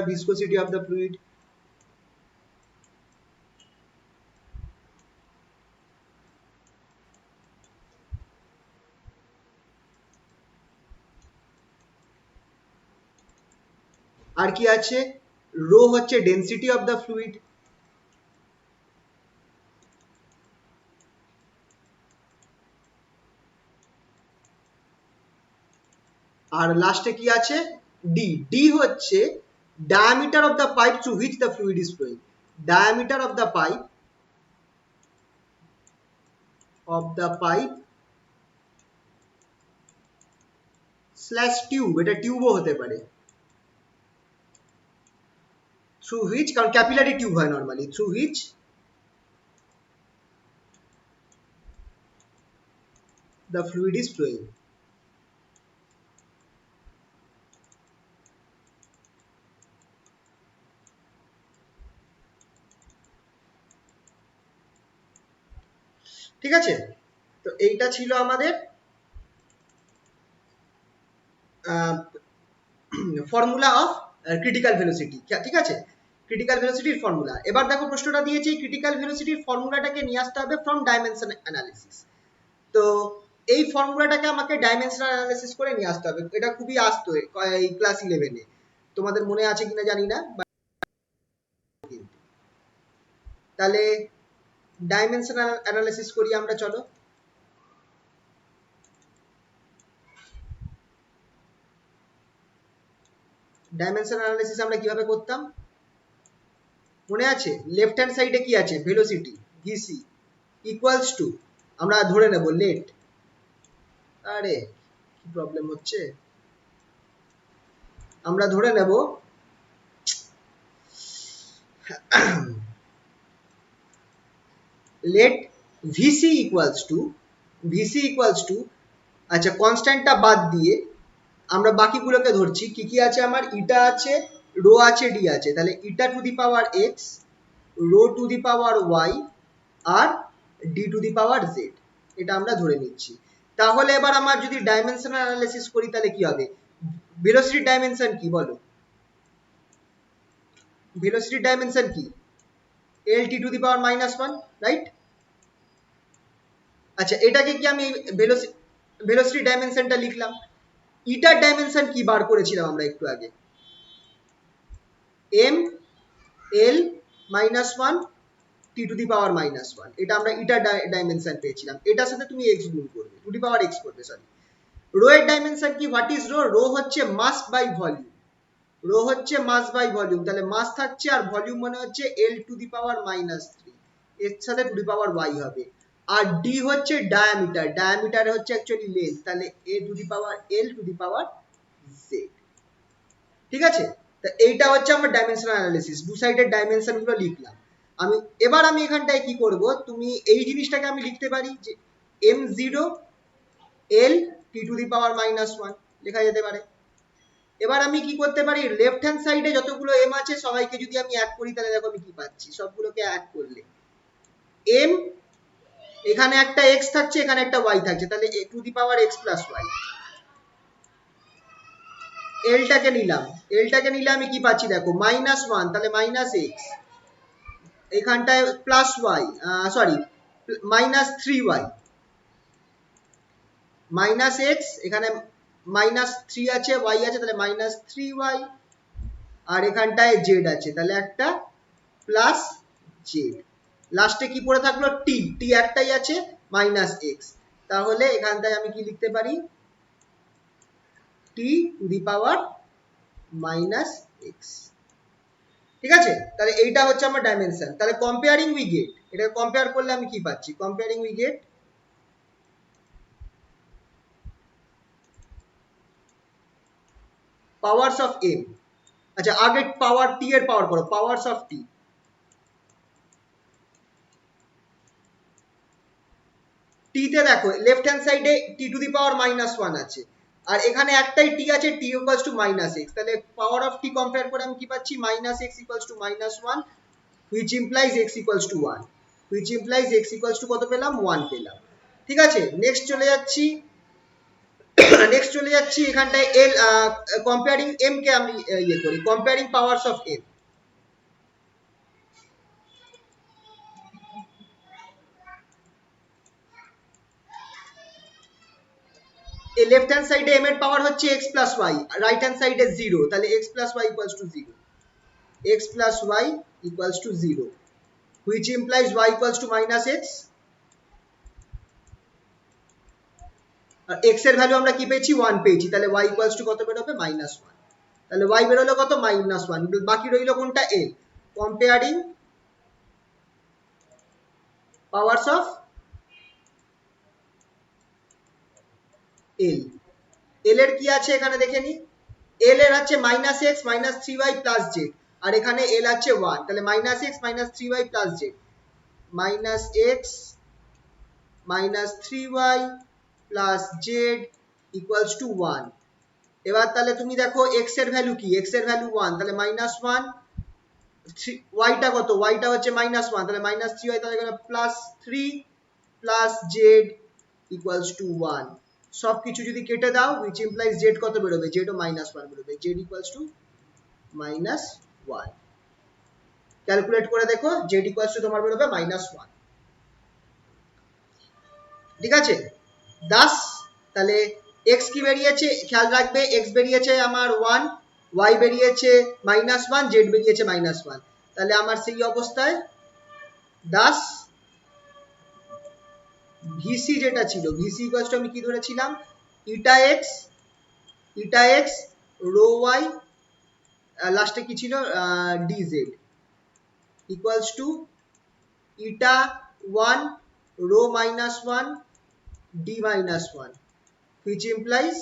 viscosity of the fluid। আর কি আছে? রো হচ্ছে ডেন্সিটি অফ দ্য ফ্লুইড, আর লাস্টে কি আছে? ডি। ডি হচ্ছে diameter of the pipe through which the fluid is flowing, diameter of the pipe slash tube, এটা টিউবও হতে পারে, through which, কারণ ক্যাপিলারি টিউব হয় normally, through which the fluid is flowing। ঠিক আছে, তো এইটা ছিল আমাদের ফর্মুলা অফ ক্রিটিক্যাল ভেলোসিটি। ঠিক আছে, ক্রিটিক্যাল ভেলোসিটির ফর্মুলা। এবার দেখো প্রশ্নটা দিয়েছে ক্রিটিক্যাল ভেলোসিটির ফর্মুলাটাকে নিয়ে আসতে হবে ফ্রম ডাইমেনশন অ্যানালিসিস। তো এই ফর্মুলাটাকে আমাকে ডাইমেনশনাল অ্যানালিসিস করে নিয়ে আসতে হবে। এটা খুবই আসতো এই ক্লাস 11-এ, তোমাদের মনে আছে কিনা জানি না। তাহলে ডাইমেনশনাল অ্যানালিসিস করি আমরা, চলো। ডাইমেনশনাল অ্যানালিসিস আমরা কিভাবে করতাম মনে আছে? লেফট হ্যান্ড সাইডে কি আছে? ভেলোসিটি ভিসি ইকুয়ালস টু, আমরা ধরে নেব লেট, আরে কি প্রবলেম হচ্ছে, আমরা ধরে নেব লেট ভিসি ইকুয়ালস টু, আচ্ছা কনস্ট্যান্টটা বাদ দিয়ে আমরা বাকিগুলোকে ধরছি। কি কি আছে আমার? ইটা আছে, রো আছে, ডি আছে। তাহলে eta to the power x, rho to the power y, আর D to the power z, এটা আমরা ধরে নিচ্ছি। তাহলে এবার আমার যদি ডাইমেনশনাল অ্যানালিসিস করি তাহলে কি হবে? ভেলোসিটির ডাইমেনশন কি বলো? ভেলোসিটির ডাইমেনশন কি? এল T to the power -1, right? আচ্ছা, এটাকে কি আমি ভেলোসিটি ডাইমেনশনটা লিখলাম। ইটার ডাইমেনশন কি বার করেছিলাম আমরা একটু আগে? M L -1 T to the পাওয়ার -1, এটা আমরা ইটার ডাইমেনশন পেয়েছিলাম। এটার সাথে তুমি এক্স গুণ করবে, টু দি পাওয়ার এক্স করবে, সরি। রো এর ডাইমেনশন কি? What is rho? রো হচ্ছে মাস বাই ভলিউম, রো হচ্ছে মাস বাই ভলিউম। তাহলে মাস থাকছে আর ভলিউম মানে হচ্ছে এল টু দি পাওয়ার -3, এর সাথে টু দি পাওয়ার ওয়াই হবে। আর ডি হচ্ছে ডায়ামিটার, ডায়ামিটার হচ্ছে অ্যাকচুয়ালি লেন্থ, তাহলে A to the power L to the power Z. ঠিক আছে, তা এইটা হচ্ছে আমার ডাইমেনশনাল অ্যানালিসিস, টু সাইডের ডাইমেনশন গুলো লিখলাম আমি। এবার আমি এখানটায় কি করব, তুমি এই জিনিসটাকে আমি লিখতে পারি যে m0 l t⁻⁻1 লেখা যেতে পারে। এবার আমি কি করতে পারি, লেফট হ্যান্ড সাইডে যতগুলো m আছে সবাইকে যদি আমি অ্যাড করি তাহলে দেখো আমি কি পাচ্ছি, সবগুলোকে অ্যাড করলে m, এখানে একটা x থাকছে, এখানে একটা y থাকছে, তাহলে a⁻x + y। এলটাকে নিলে আমি কি পাচ্ছি দেখো -1, তাহলে -x, এখানটায় +y, সরি -3y, -x, এখানে -3 আছে, y আছে, তাহলে -3y, আর এখানটায় z আছে, তাহলে একটা +z, লাস্টে কি পড়ে থাকলো t, একটাই আছে -x, তাহলে এখানটায় আমি কি লিখতে পারি t⁻⁻x। ঠিক আছে, তাহলে এইটা হচ্ছে আমার ডাইমেনশন। তাহলে কম্পেয়ারিং উই গেট, এটা কম্পেয়ার করলে আমি কি পাচ্ছি, comparing we get powers of m, আচ্ছা আগে পাওয়ার t এর পাওয়ার করো, পাওয়ারস অফ t, t তে দেখো লেফট হ্যান্ড সাইডে t⁻⁻1 আছে, আর এখানে একটাই t আছে, t =-x, তাহলে পাওয়ার অফ t কম্পেয়ার করে আমি কি পাচ্ছি -x = -1, which implies x = 1, which implies x = কত পেলাম 1 পেলাম। ঠিক আছে, নেক্সট চলে যাচ্ছি এখানটায় l, কম্পেয়ারিং m কে আমি ইয়ে করি, কম্পেয়ারিং পাওয়ারস অফ m। এই লেফট হ্যান্ড সাইডে m এর পাওয়ার হচ্ছে x + y, রাইট হ্যান্ড সাইডে 0, তাহলে x + y = 0, x + y = 0, which implies y = -x, R x এর ভ্যালু আমরা কি পেয়েছি 1 পেয়েছি, তাহলে y = কত বেরোবে -1, তাহলে y বেরোলো কত -1, বাকি রইলো কোনটা l, comparing powers of l। l এর কি আছে এখানে দেখে নি, l এর আছে -x -3y + z, আর এখানে l আছে 1, তাহলে -x -3y + z, -x -3y + z = 1। এবার তাহলে তুমি দেখো x এর ভ্যালু কি, x এর ভ্যালু 1, তাহলে -1, y টা কত, y টা হচ্ছে -1, তাহলে -3y, তাহলে এখানে +3 + z = 1, সবকিছু যদি কেটে দাও which implies z কত বেরোবে, z ও -1 বেরোবে, z = -1, ক্যালকুলেট করে দেখো z তোমার বেরোবে -1। ঠিক আছে, তাহলে x কি বেরিয়েছে, খেয়াল রাখবে x বেরিয়েছে আমার 1, y বেরিয়েছে -1, z বেরিয়েছে -1, তাহলে আমার সেই অবস্থায় VC যেটা ছিল, VC = আমি কি ধরেছিলাম η x rho y, লাস্টে কি ছিল dz = η1 rho -1 d -1, which implies,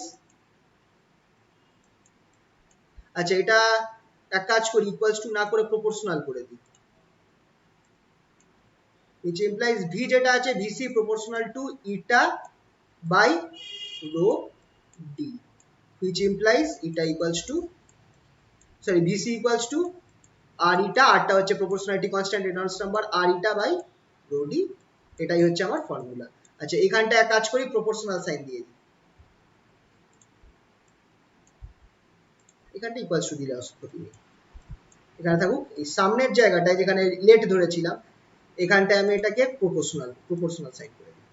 আচ্ছা এটা এক কাজ করি, ইকুয়ালস টু না করে প্রপোর্শনাল করে দিই, which implies v যেটা আছে vc proportional to eta by rho d, which implies eta equals to, sorry vc equals to r eta, r টা হচ্ছে proportionality constant, Reynolds number, r eta by rho d, এটাই হচ্ছে আমার formula. আচ্ছা এখানটা এক কাজ করি, প্রপোর্শনাল সাইন দিয়ে দিই, এখানটা ইকুয়ালস টু দিলে ক্ষতি নেই, এখানে থাকুক, এই সামনের জায়গাটায় যেখানে লেট ধরেছিলাম এখানটায় আমি এটাকে প্রপোর্শনাল সাইন করে দিই।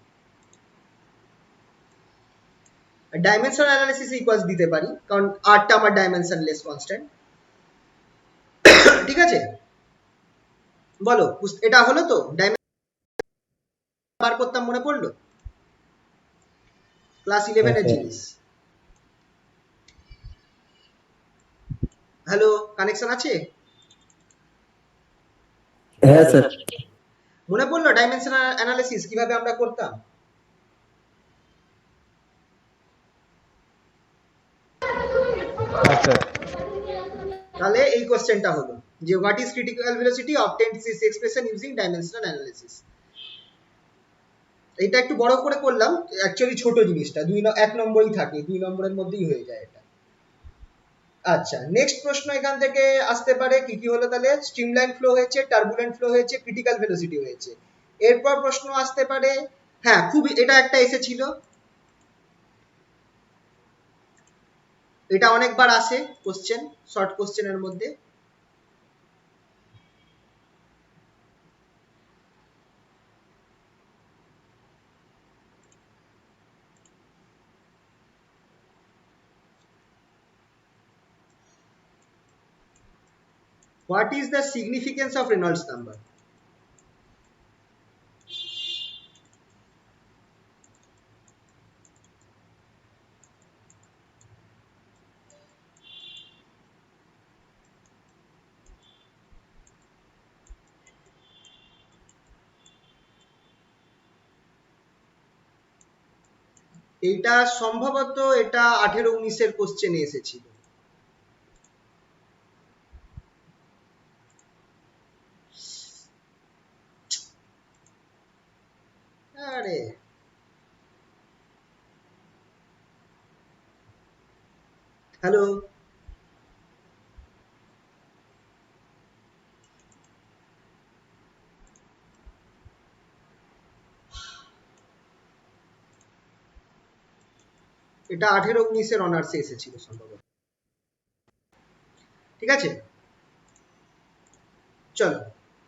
ডাইমেনশন অ্যানালিসিস ইকুয়ালস দিতে পারি, কারণ আরটা আমার ডাইমেনশনলেস কনস্ট্যান্ট। ঠিক আছে, বলো এটা হলো তো, ডাইমেনশন বার করতাম, মনে পড়লো ক্লাস 11 এর জিনিস। হ্যালো, কানেকশন আছে? হ্যাঁ স্যার। মনে পড়লো ডাইমেনশন অ্যানালিসিস কিভাবে আমরা করতাম? তাহলে এই কোশ্চেনটা হলো যে what is critical velocity obtained this expression using dimensional analysis. এটা একটু বড় করে করলাম, অ্যাকচুয়ালি ছোট জিনিসটা 1 নম্বরই থাকে, 2 নম্বরের মধ্যেই হয়ে যায় এটা। আচ্ছা, নেক্সট প্রশ্ন এখান থেকে আসতে পারে কি কি হলো তাহলে, স্ট্রিমলাইন ফ্লো হয়েছে, টার্বুলেন্ট ফ্লো হয়েছে, ক্রিটিক্যাল ভেলোসিটি হয়েছে। এরপর প্রশ্ন আসতে পারে, হ্যাঁ খুব এটা একটা এসেছিল, এটা অনেকবার আসে কোশ্চেন, শর্ট কোশ্চেনের মধ্যে। What is the significance of Reynolds number? এটা সম্ভবত এটা 18-19 কোশ্চেনে এসেছিল। আরে হ্যালো, এটা 18-19 অনার্সে এসেছিল সম্ভবত। ঠিক আছে, চলো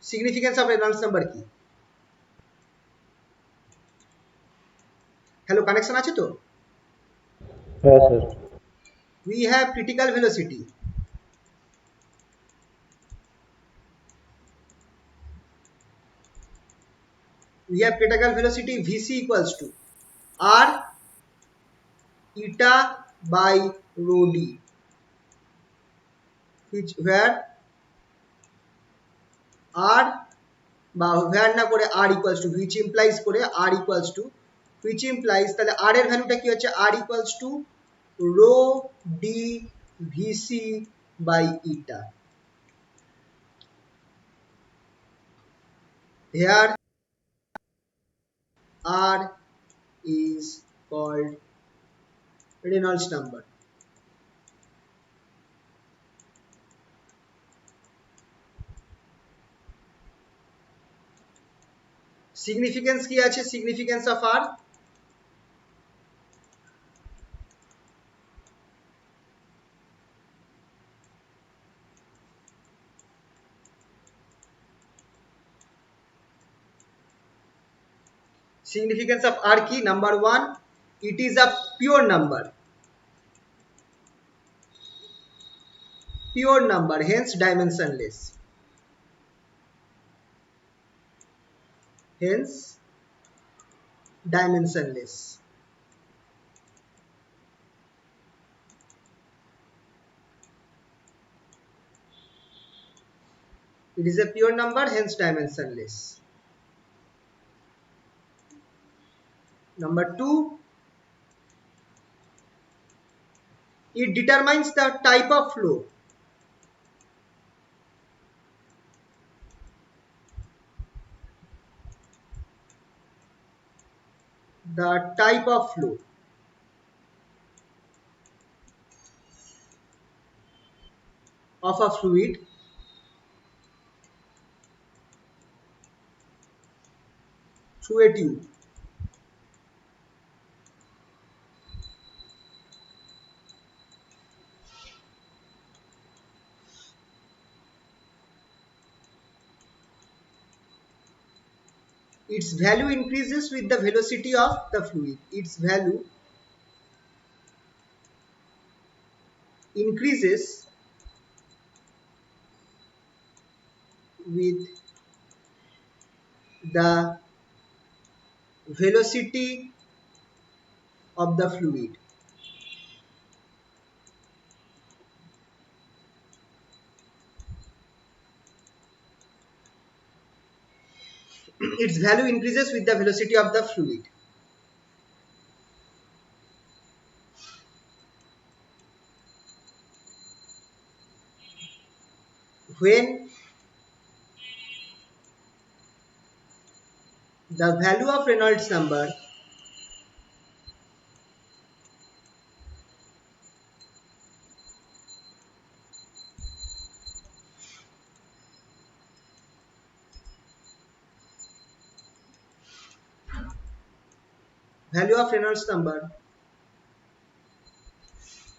সিগনিফিকেন্স অফ রেনল্ডস নাম্বার কি? হ্যালো, কানেকশন আছে তো? হ্যাঁ sir. We have critical velocity. We have critical velocity Vc equals to R eta by rho d, which where R বা where না করে R equals to which implies করে R equals to which implies তাহলে R এর ভ্যালুটা কি হচ্ছে, R equals to rho d Vc by eta. Here R is called Reynolds number. Significance কি আছে, significance of R? Significance of R কি? Number 1, it is a pure number, hence dimensionless, hence dimensionless. It is a pure number, hence dimensionless. Number 2, it determines the type of flow. The type of flow of a fluid through a tube. Its value increases with the velocity of the fluid. Its value increases with the velocity of the fluid. Its value increases with the velocity of the fluid. when the value of Reynolds number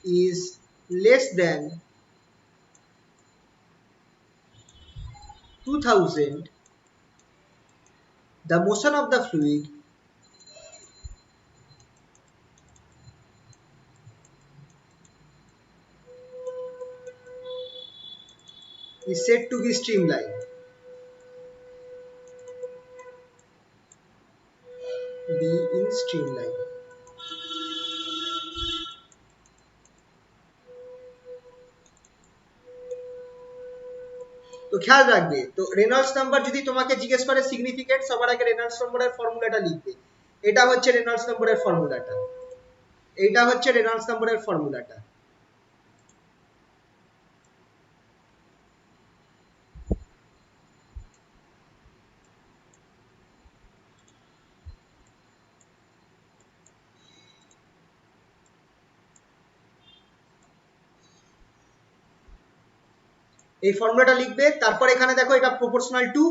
is less than 2000, the motion of the fluid is said to be streamlined. Be in streamline. তো খেয়াল রাখবে, তো Reynolds number যদি তোমাকে জিজ্ঞেস করে significant, সবার আগে রেনল্ডস নম্বরের ফর্মুলাটা লিখবে। এটা হচ্ছে রেনল্ডস নম্বরের ফর্মুলাটা, এইটা হচ্ছে রেনল্ডস নম্বরের ফর্মুলাটা। এই ফর্মুলাটা লিখবে, তারপর এখানে দেখো এটা প্রপোর্শনাল টু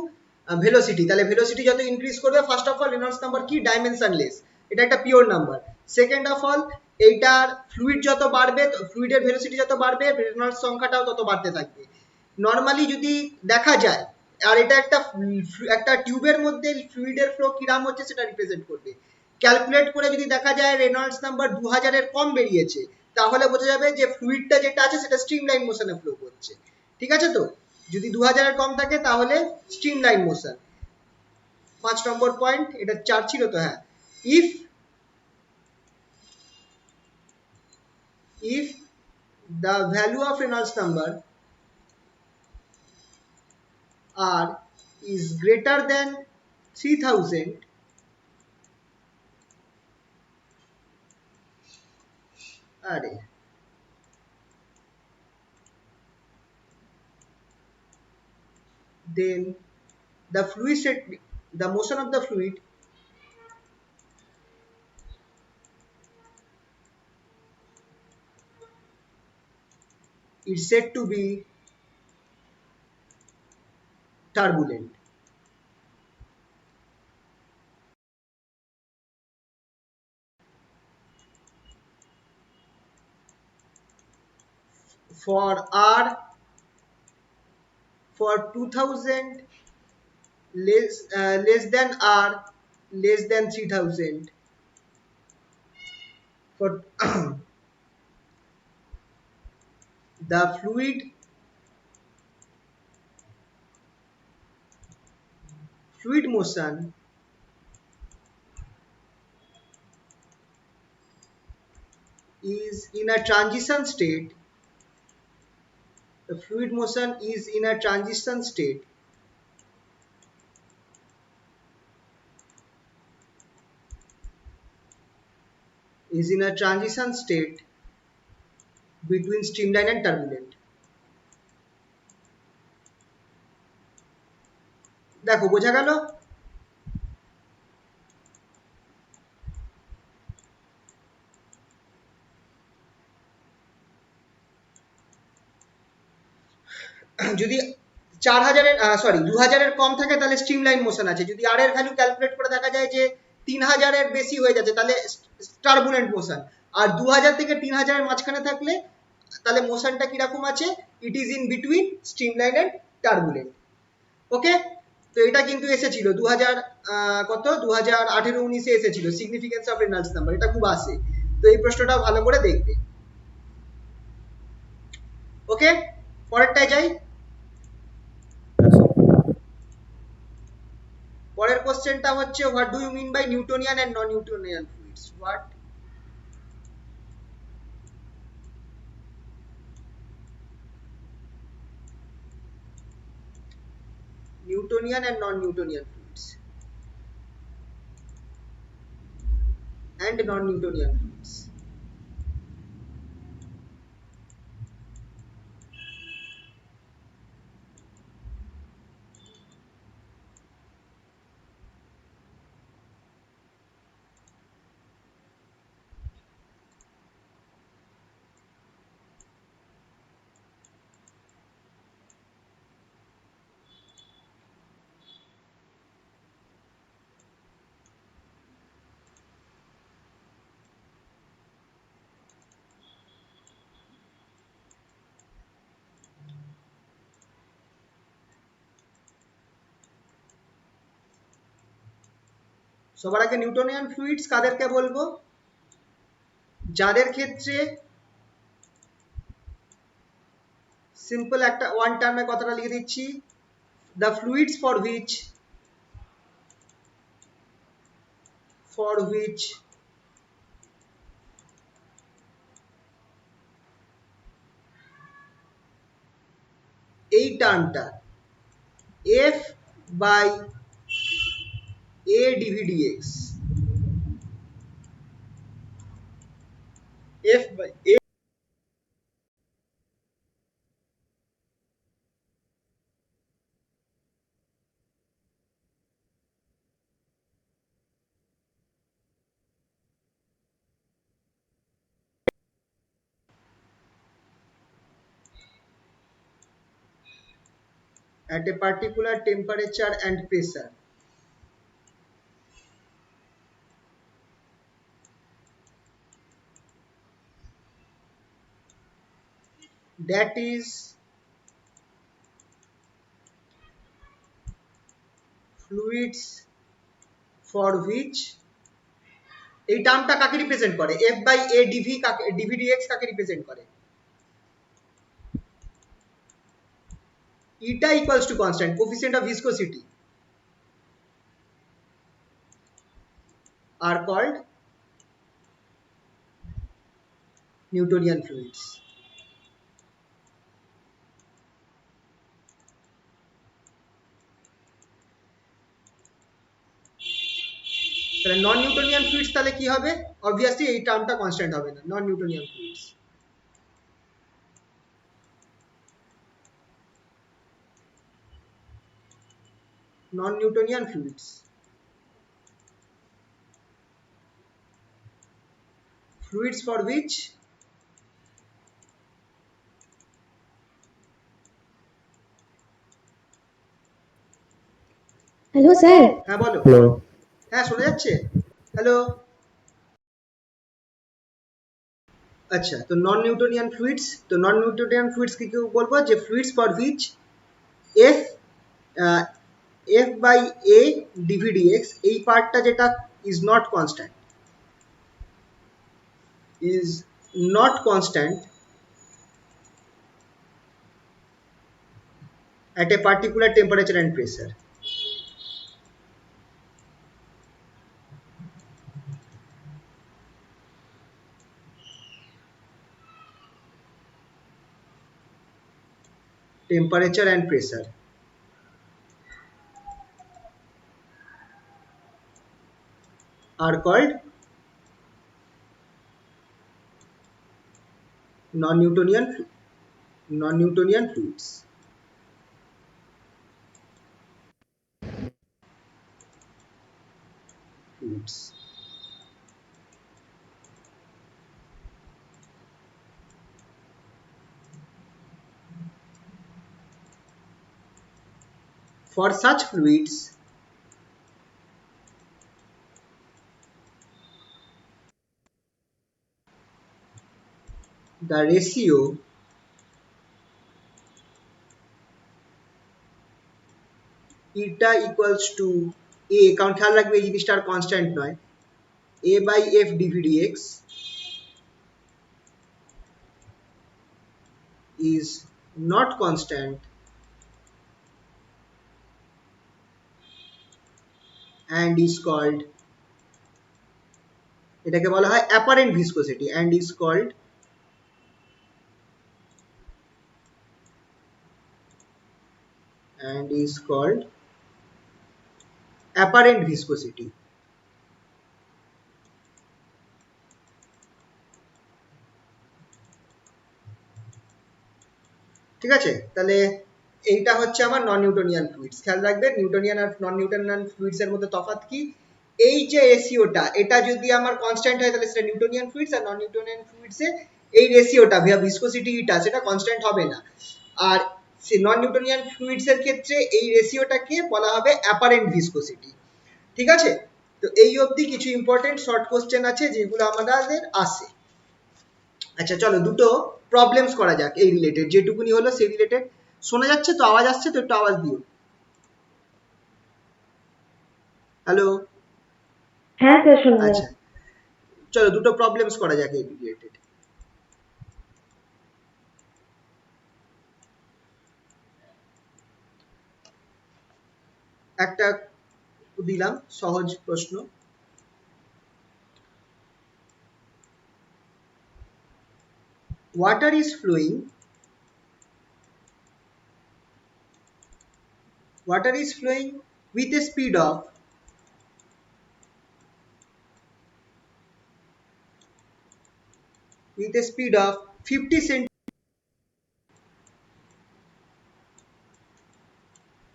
ভেলোসিটি, তাহলে ভেলোসিটি যত ইনক্রিজ করবে, first of all Reynolds number কি, ডাইমেনশনলেস, এটা একটা pure number. Second of all এইটার ফ্লুইড যত বাড়বে, ফ্লুইডের ভেলোসিটি যত বাড়বে, রেনল্ডস সংখ্যাটাও তত বাড়তে থাকবে। নর্মালি যদি দেখা যায়, আর এটা একটা টিউবের মধ্যে ফ্লুইডের ফ্লো কিরাম হচ্ছে সেটা রিপ্রেজেন্ট করবে। ক্যালকুলেট করে যদি দেখা যায় রেনল্ডস নাম্বার 2000 এর কম বেরিয়েছে, তাহলে বোঝা যাবে যে ফ্লুইডটা যেটা আছে সেটা স্ট্রিমলাইন মোশনে ফ্লো করছে। ঠিক আছে, তো যদি 2000 এর কম থাকে তাহলে স্ট্রিমলাইন মোশন। 5 নম্বর পয়েন্ট, এটা 4 ছিল তো, হ্যাঁ। if the value of Reynolds number R is greater than 3000, then the motion of the fluid is said to be turbulent. For R, for 2000 less than R less than 3000, for the fluid motion is in a transition state. The fluid motion is in a transition state between streamline and turbulent. দেখো বোঝা গেল? যদি 4000 এর 2000 এর কম থাকে তাহলে streamline motion আছে। যদি আর এর ভ্যালু ক্যালকুলেট করে দেখা যায় যে 3000 এর বেশি হয়ে যাচ্ছে তাহলে টার্বুলেন্ট মোশন। আর 2000 থেকে 3000 এর মাঝখানে থাকলে তাহলে মোশনটা কিরকম আছে, it is in between streamline and turbulent. Okay, তো এটা কিন্তু এসেছিল 2018-19 এসেছিল সিগনিফিকেন্স অফ রেনল্ডস নাম্বার, এটা খুব আসে, তো এই প্রশ্নটা ভালো করে দেখবে। ওকে, পরেরটায় যাই। পরের কোশ্চেনটা হচ্ছে what do you mean by Newtonian and non Newtonian fluids. What Newtonian and non-Newtonian fluids and non-Newtonian fluids. সবার আগে নিউটনিয়ান ফ্লুইডস কাদেরকে বলবো? যাদের ক্ষেত্রে সিম্পল একটা ওয়ান টার্মে কথাটা লিখে দিচ্ছি, দ্য ফ্লুইডস ফর হুইচ এই টার্মটা F by A dv dx, F by A at a particular temperature and pressure, that is fluids for which এই টার্মটা কাকে রিপ্রেজেন্ট করে? এফ বাই এ ডিভি কাকে, ডিভিডিএক্স কাকে রিপ্রেজেন্ট করে? eta equals to constant coefficient of viscosity are called Newtonian fluids. তাহলে নন Newtonian fluids তাহলে কি হবে? অবভিয়াসলি এই টার্মটা কনস্ট্যান্ট হবে না, non Newtonian fluids. Non Newtonian fluids, fluids for which hello sir. হ্যাঁ বলো। হ্যালো। হ্যাঁ শোনা যাচ্ছে? হ্যালো। আচ্ছা, তো নন নিউটনিয়ান ফ্লুইডস, তো নন নিউটনিয়ান ফ্লুইডস কি বলবো? যে fluids for which F F by A dv dx এই পার্টটা যেটা is not constant, is not constant at a particular temperature and pressure. Temperature and pressure are called non-Newtonian fluids. For such fluids, the ratio eta equals to a, কারণ খেয়াল রাখবে এই জিনিসটা আর constant নয়, a by f dvdx is not constant and is called, এটাকে বলা হয় apparent viscosity and is called apparent viscosity. ঠিক আছে, তাহলে এইটা হচ্ছে আমার নন নিউটনিয়ান ফ্লুইডস। খেয়াল রাখবে নিউটনিয়ান আর নন নিউটনিয়ান ফ্লুইডস এর মধ্যে তফাৎ কি? এই যে রেশিওটা, এটা যদি আমার কনস্ট্যান্ট হয় তাহলে সেটা নিউটনিয়ান ফ্লুইডস, আর নন নিউটনিয়ান ফ্লুইডসে এই রেশিওটা ভিসকোসিটিটা সেটা কনস্ট্যান্ট হবে না। আর নন নিউটনিয়ান ফ্লুইডস এর ক্ষেত্রে এই রেশিওটাকে বলা হবে অ্যাপারেন্ট ভিসকোসিটি। ঠিক আছে, তো এই অবধি কিছু ইম্পর্টেন্ট শর্ট কোশ্চেন আছে যেগুলো আমাদের আসে। আচ্ছা চলো দুটো প্রবলেমস করা যাক এই রিলেটেড, যেটুকুনি হলো সেই রিলেটেড। শোনা যাচ্ছে তো? আওয়াজ আসছে তো? একটু আওয়াজ দিও। হ্যালো। হ্যাঁ স্যার শুনবো। আচ্ছা, চলো দুটো প্রবলেমস করা যাক এই রিলেটেড। একটা দিলাম সহজ প্রশ্ন, water is flowing with a speed of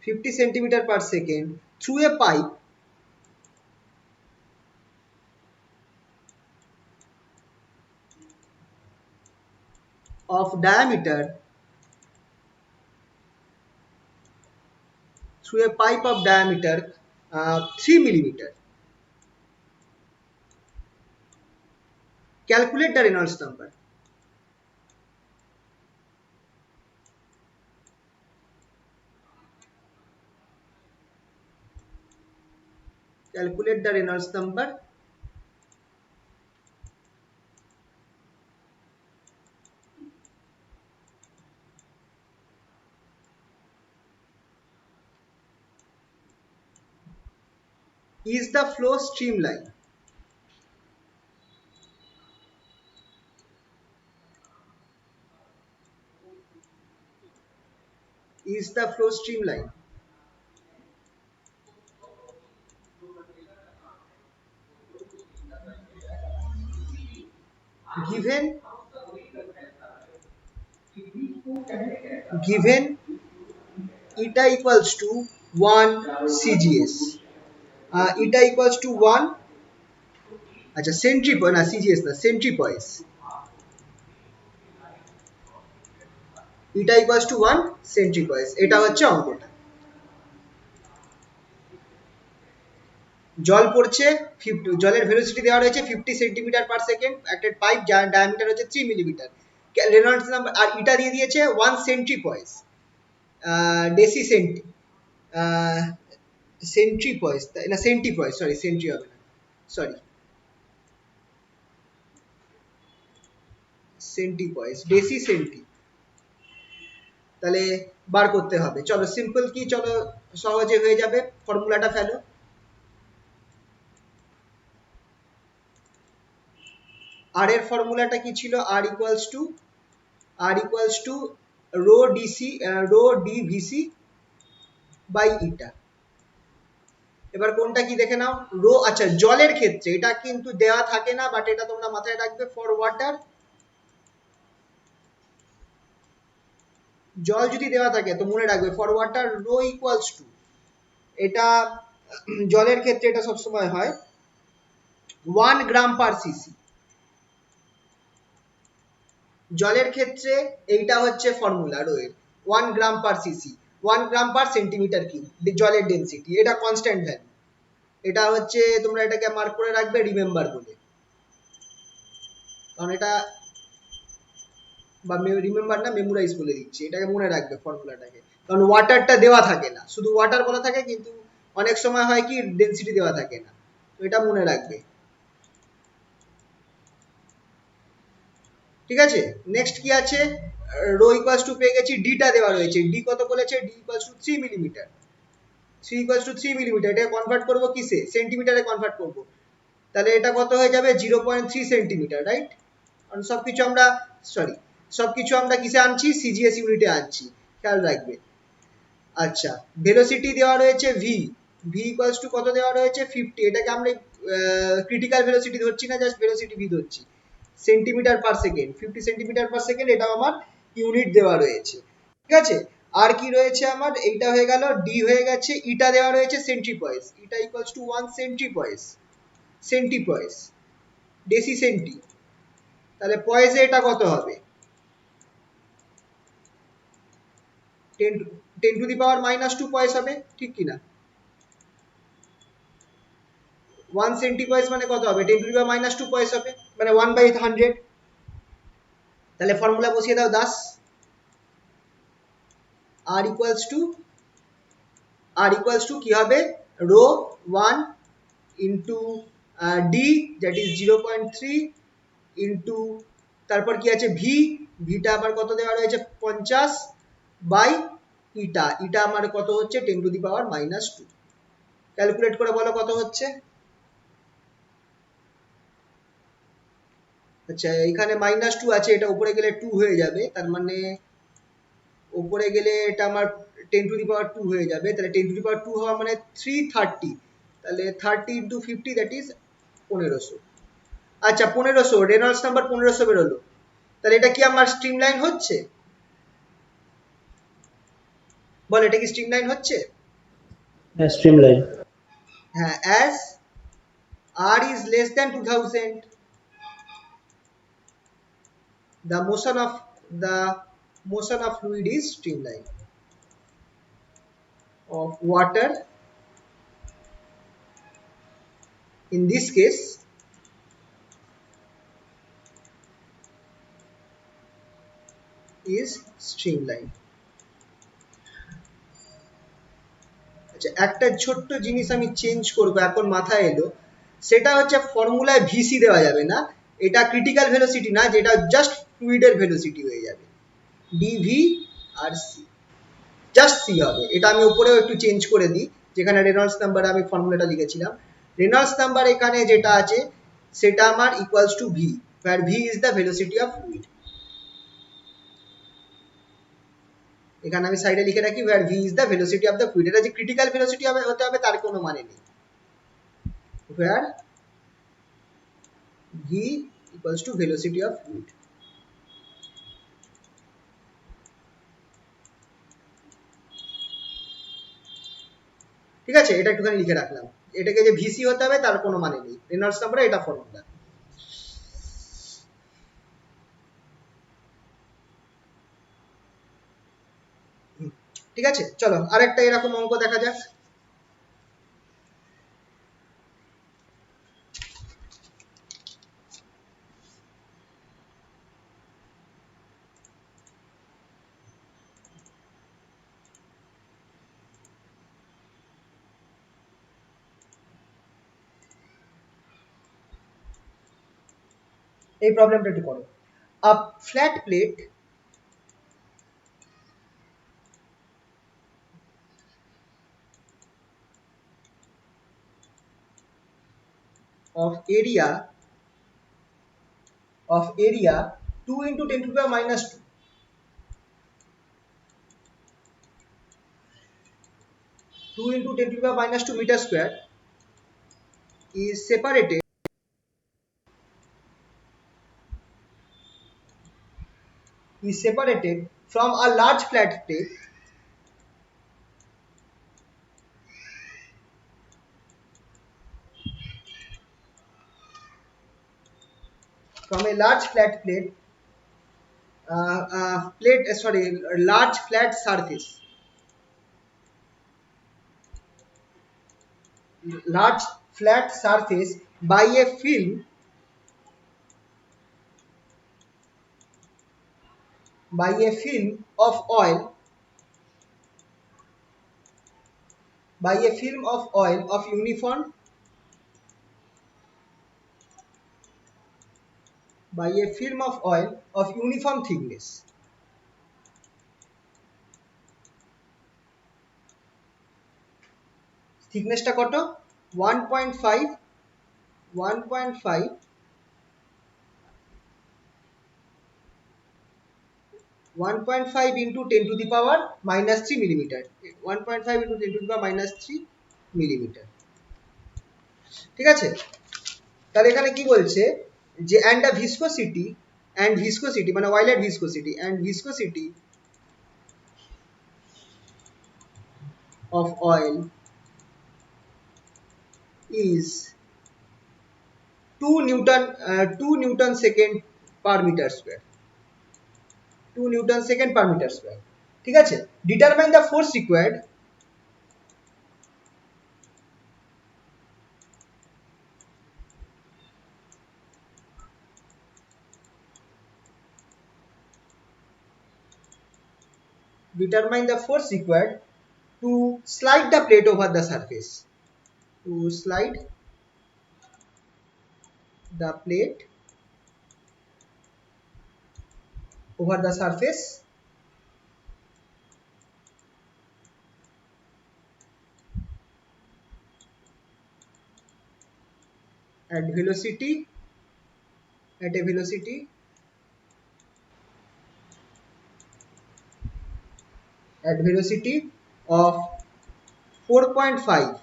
50 centimeter per second through a pipe of diameter 3 millimeter. Calculate the Reynolds number. Calculate the Reynolds number. Is the flow streamline? Is the flow streamline? Given eta equals to 1 CGS, eta equals to 1, আচ্ছা সেন্ট্রিপয়েড না CGS না সেন্ট্রিপয়েস, eta equals to 1 সেন্ট্রিপয়েস, এটা হচ্ছে অঙ্কটা। জল পড়ছে 50, জলের velocity দেওয়া রয়েছে 50 সেন্টিমিটার পার সেকেন্ড, একটা পাইপ যার ডায়ামিটার হচ্ছে 3 মিলিমিটার, রেনল্ডস নাম্বার আর ইটা দিয়ে দিয়েছে 1 সেন্ট্রিপয়েস, ডেসি সেন্টি সেন্ট্রিপয়েস না সেন্টিপয়েস, সরি সেন্ট্রি হবে না, সরি সেন্টিপয়েস, ডেসি সেন্টি, তাহলে বার করতে হবে। চলো সিম্পল কি, চলো সহজে হয়ে যাবে, ফর্মুলাটা ফেলো। আর এর ফর্মুলাটা কি ছিল, R equals to rho D vc by eta. এবার কোনটা কি দেখে নাও, রো, আচ্ছা জলের ক্ষেত্রে এটা কিন্তু দেওয়া থাকে না, বাট এটা তোমরা মাথায় রাখবে, ফর ওয়াটার জল যদি দেওয়া থাকে তো মনে রাখবে for water rho equals to, এটা জলের ক্ষেত্রে এটা সবসময় হয় 1 গ্রাম পার সিসি। জলের ক্ষেত্রে এইটা হচ্ছে ফর্মুলা রো এর 1 গ্রাম পার সিসি, 1 গ্রাম পার সেন্টিমিটার কিউব জলের ডেনসিটি, এটা কনস্ট্যান্ট ভ্যালু, এটা হচ্ছে তোমরা এটাকে মার্ক করে রাখবে রিমেম্বার বলে, কারণ এটা বা রিমেম্বার না মেমোরাইজ বলে দিচ্ছি, এটাকে মনে রাখবে ফর্মুলাটাকে, কারণ ওয়াটারটা দেওয়া থাকে না, শুধু ওয়াটার বলা থাকে, কিন্তু অনেক সময় হয় কি ডেনসিটি দেওয়া থাকে না, তো এটা মনে রাখবে। ঠিক আছে, নেক্সট কি আছে, রো ইকুয়ালস টু পেয়ে গেছি, ডিটা দেওয়া রয়েছে, ডি কত বলেছে, D equals to 3 millimetre, 3 equals to 3 millimetre, এটা কনভার্ট করব কিসে, সেন্টিমিটারে কনভার্ট করব, তাহলে এটা কত হয়ে যাবে 0.3 সেন্টিমিটার, রাইট, কারণ সবকিছু আমরা কিসে আনছি, সিজিএস ইউনিটে আনছি, খেয়াল রাখবে। আচ্ছা, ভেলোসিটি দেওয়া রয়েছে ভি, ভি ইকুয়ালস টু কত দেওয়া রয়েছে 50, এটাকে আমরা ক্রিটিক্যাল ভেলোসিটি ধরছি না, জাস্ট ভেলোসিটি ভি ধরছি, centimetre per second, 50 centimetre per second, এটাও আমার ইউনিট দেওয়া রয়েছে। ঠিক আছে, আর কি রয়েছে আমার, এইটা হয়ে গেল, ডি হয়ে গেছে, ইটা দেওয়া রয়েছে সেন্ট্রিপয়েস, ইটা equals two 1 centipoise deci centi, তাহলে পয়েসে এটা কত হবে, 10 টু দি পাওয়ার -2 পয়েস হবে, ঠিক কিনা, 1 সেন্টিপয়েস মানে কত হবে, 10 টু দি পাওয়ার -2 পয়েস হবে, মানে 1/100, তাহলে ফর্মুলা বসিয়ে দাও 10, আর ইকুয়ালস টু কি হবে, rho 1 into D that is 0.3 into তারপর কি আছে ভি, ভিটা আবার কত দেওয়া রয়েছে 50 বাই ইটা, ইটা আমার কত হচ্ছে 10⁻⁻²। ক্যালকুলেট করে বলো কত হচ্ছে। আচ্ছা এখানে -2 আছে, এটা উপরে গেলে 2 হয়ে যাবে, তার মানে উপরে গেলে এটা আমার 10⁻² হয়ে যাবে, তাহলে 10⁻² হওয়া মানে 330, তাহলে 30 ইন্টু 50 দ্যাট ইজ 1500। আচ্ছা 1500, রেনল্ডস নাম্বার 1500 বেরোলো, তাহলে এটা কি আমার স্ট্রিমলাইন হচ্ছে? বল এটা কি স্ট্রিমলাইন হচ্ছে? হ্যাঁ স্ট্রিমলাইন। হ্যাঁ, as r is less than 2000 the motion of fluid is streamline of water, in this case is streamline। আচ্ছা একটা ছোট্ট জিনিস আমি চেঞ্জ করব, এখন মাথায় এলো, সেটা হচ্ছে ফর্মুলায় ভিসি দেওয়া যাবে না, এটা ক্রিটিক্যাল ভেলোসিটি না, যেটা জাস্ট ফ্লুইডের ভেলোসিটি হয়ে যাবে, ডিভি আর সি, জাস্ট সি হবে। এটা আমি উপরেও একটু চেঞ্জ করে দিই, যেখানে রেনল্ডস নাম্বারে আমি ফর্মুলাটা লিখেছিলাম, রেনল্ডস নাম্বার এখানে যেটা আছে সেটা আমার equals to V, where V is the velocity of fluid. এখানে আমি সাইডে লিখে রাখি where v is the velocity of the fluid, এটা যে ক্রিটিক্যাল ভেলোসিটি হবে হতে হবে তার কোনো মানে নেই, where v equals to velocity of fluid। ঠিক আছে, এটা একটুখানি লিখে রাখলাম, এটাকে যে ভিসি হতে হবে তার কোনো মানে নেই, রেনল্ডস নাম্বারে এটা ফর্মুলা। ঠিক আছে, চলো আরেকটা এরকম অঙ্ক দেখা যাক। এই প্রবলেমটা একটু করো। আ flat plate of area 2 into 10⁻², 2 into 10⁻² meter square is separated from a large flat plate large flat surface, by a film of oil of uniform thickness। থিকনেসটা কত? 1.5 into 10⁻³ মিলিমিটার, 1.5 into 10⁻³ মিলিমিটার। ঠিক আছে, তাহলে এখানে কি বলছে যে and the viscosity মানে oil-এর viscosity of oil is 2 Newton second per meter square, 2 Newton second per meter square। ঠিক আছে, determine the force required to slide the plate over the surface, the plate over the surface at velocity at a velocity at velocity of 4.5